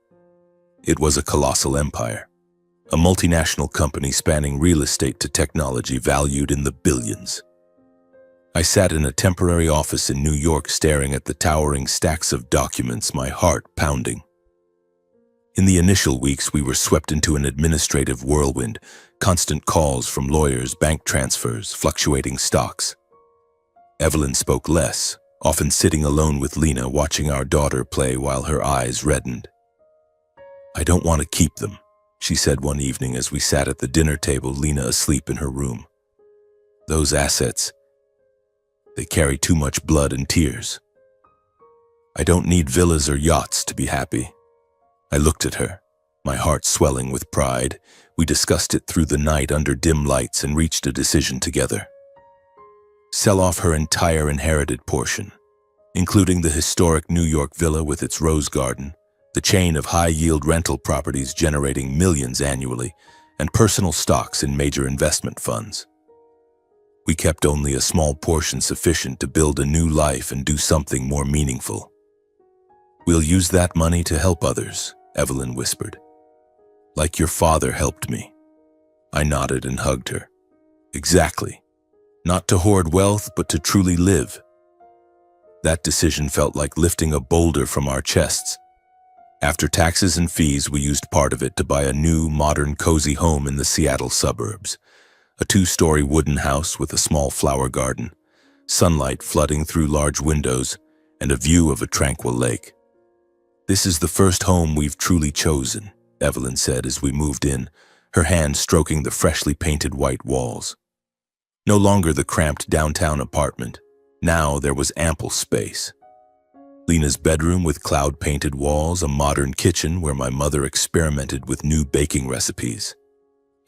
It was a colossal empire, a multinational company spanning real estate to technology valued in the billions. I sat in a temporary office in New York staring at the towering stacks of documents, my heart pounding. In the initial weeks, we were swept into an administrative whirlwind, constant calls from lawyers, bank transfers, fluctuating stocks. Evelyn spoke less, often sitting alone with Lena watching our daughter play while her eyes reddened. "I don't want to keep them," she said one evening as we sat at the dinner table, Lena asleep in her room. "Those assets, they carry too much blood and tears. I don't need villas or yachts to be happy." I looked at her, my heart swelling with pride. We discussed it through the night under dim lights and reached a decision together. Sell off her entire inherited portion, including the historic New York villa with its rose garden, the chain of high-yield rental properties generating millions annually, and personal stocks in major investment funds. We kept only a small portion sufficient to build a new life and do something more meaningful. "We'll use that money to help others," Evelyn whispered. "Like your father helped me." I nodded and hugged her. "Exactly. Not to hoard wealth, but to truly live." That decision felt like lifting a boulder from our chests. After taxes and fees, we used part of it to buy a new, modern, cozy home in the Seattle suburbs. A 2-story wooden house with a small flower garden, sunlight flooding through large windows, and a view of a tranquil lake. "This is the first home we've truly chosen," Evelyn said as we moved in, her hand stroking the freshly painted white walls. No longer the cramped downtown apartment. Now there was ample space. Lena's bedroom with cloud-painted walls, a modern kitchen where my mother experimented with new baking recipes,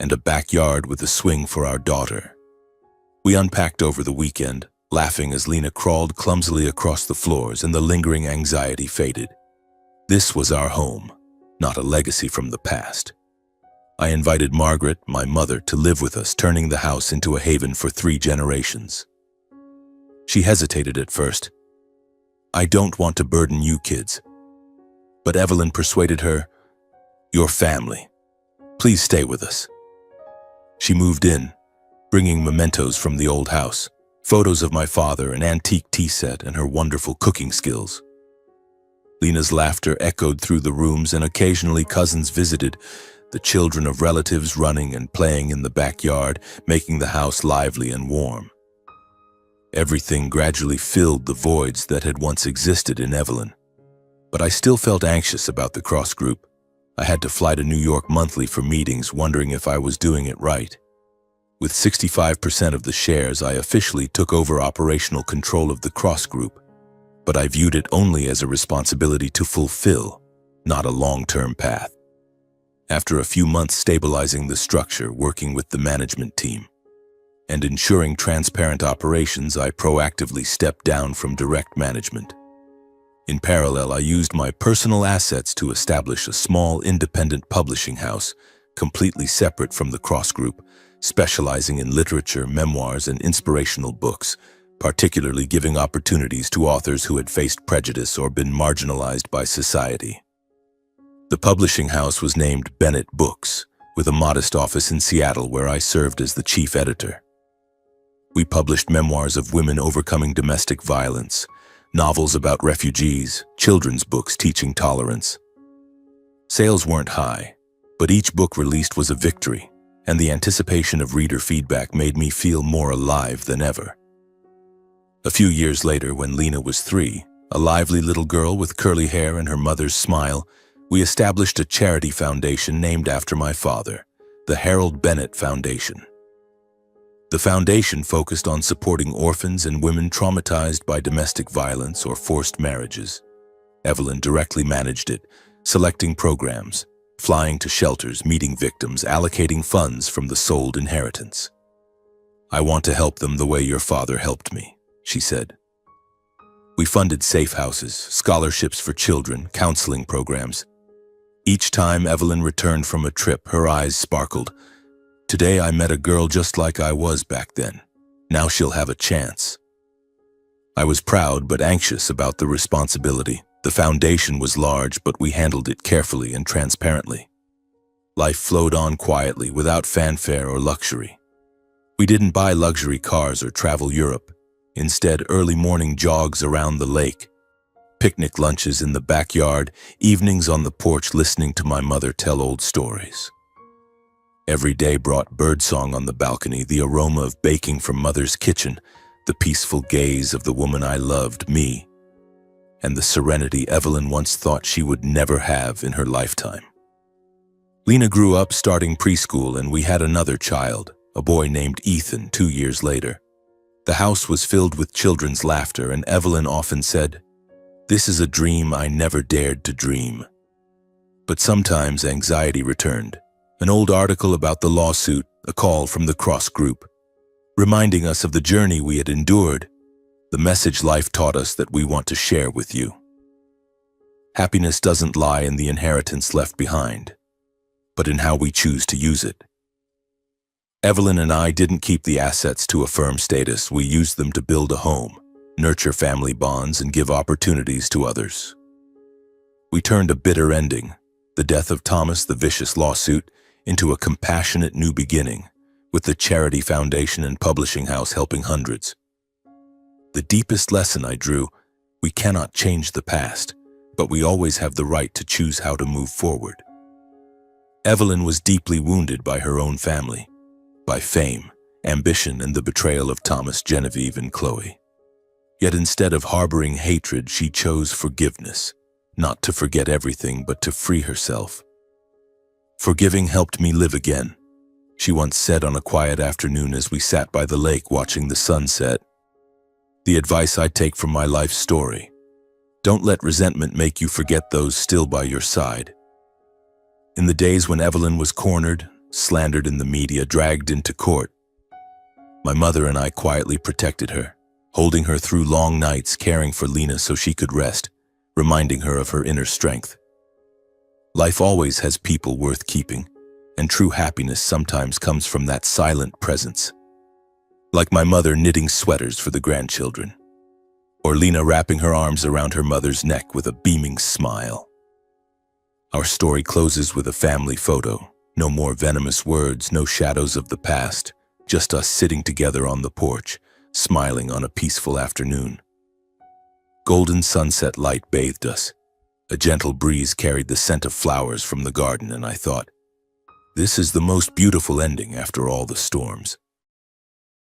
and a backyard with a swing for our daughter. We unpacked over the weekend, laughing as Lena crawled clumsily across the floors and the lingering anxiety faded. This was our home, not a legacy from the past. I invited Margaret, my mother, to live with us, turning the house into a haven for 3 generations. She hesitated at first. "I don't want to burden you kids." But Evelyn persuaded her, "Your family. Please stay with us." She moved in, bringing mementos from the old house, photos of my father, an antique tea set, and her wonderful cooking skills. Lena's laughter echoed through the rooms, and occasionally cousins visited, the children of relatives running and playing in the backyard, making the house lively and warm. Everything gradually filled the voids that had once existed in Evelyn. But I still felt anxious about the Cross Group. I had to fly to New York monthly for meetings, wondering if I was doing it right. With 65% of the shares, I officially took over operational control of the Cross Group, but I viewed it only as a responsibility to fulfill, not a long-term path. After a few months stabilizing the structure, working with the management team, and ensuring transparent operations, I proactively stepped down from direct management. In parallel, I used my personal assets to establish a small independent publishing house, completely separate from the Cross Group, specializing in literature, memoirs, and inspirational books, particularly giving opportunities to authors who had faced prejudice or been marginalized by society. The publishing house was named Bennett Books, with a modest office in Seattle where I served as the chief editor. We published memoirs of women overcoming domestic violence, novels about refugees, children's books teaching tolerance. Sales weren't high, but each book released was a victory, and the anticipation of reader feedback made me feel more alive than ever. A few years later, when Lena was 3, a lively little girl with curly hair and her mother's smile, we established a charity foundation named after my father, the Harold Bennett Foundation. The foundation focused on supporting orphans and women traumatized by domestic violence or forced marriages. Evelyn directly managed it, selecting programs, flying to shelters, meeting victims, allocating funds from the sold inheritance. "I want to help them the way your father helped me," she said. We funded safe houses, scholarships for children, counseling programs. Each time Evelyn returned from a trip, her eyes sparkled. "Today I met a girl just like I was back then. Now she'll have a chance." I was proud but anxious about the responsibility. The foundation was large, but we handled it carefully and transparently. Life flowed on quietly, without fanfare or luxury. We didn't buy luxury cars or travel Europe. Instead, early morning jogs around the lake, picnic lunches in the backyard, evenings on the porch listening to my mother tell old stories. Every day brought birdsong on the balcony, the aroma of baking from mother's kitchen, the peaceful gaze of the woman I loved, me, and the serenity Evelyn once thought she would never have in her lifetime. Lena grew up starting preschool, and we had another child, a boy named Ethan, 2 years later. The house was filled with children's laughter, and Evelyn often said, "This is a dream I never dared to dream." But sometimes anxiety returned. An old article about the lawsuit, a call from the Cross Group, reminding us of the journey we had endured, the message life taught us that we want to share with you. Happiness doesn't lie in the inheritance left behind, but in how we choose to use it. Evelyn and I didn't keep the assets to a firm status. We used them to build a home, nurture family bonds, and give opportunities to others. We turned a bitter ending, the death of Thomas, the vicious lawsuit, into a compassionate new beginning, with the charity foundation and publishing house helping hundreds. The deepest lesson I drew: we cannot change the past, but we always have the right to choose how to move forward. Evelyn was deeply wounded by her own family, by fame, ambition, and the betrayal of Thomas, Genevieve, and Chloe. Yet instead of harboring hatred, she chose forgiveness, not to forget everything, but to free herself. "Forgiving helped me live again," she once said on a quiet afternoon as we sat by the lake watching the sunset. The advice I take from my life story: don't let resentment make you forget those still by your side. In the days when Evelyn was cornered, slandered in the media, dragged into court, my mother and I quietly protected her, holding her through long nights, caring for Lena so she could rest, reminding her of her inner strength. Life always has people worth keeping, and true happiness sometimes comes from that silent presence. Like my mother knitting sweaters for the grandchildren, or Lena wrapping her arms around her mother's neck with a beaming smile. Our story closes with a family photo. No more venomous words, no shadows of the past, just us sitting together on the porch, smiling on a peaceful afternoon. Golden sunset light bathed us. A gentle breeze carried the scent of flowers from the garden, and I thought, this is the most beautiful ending after all the storms.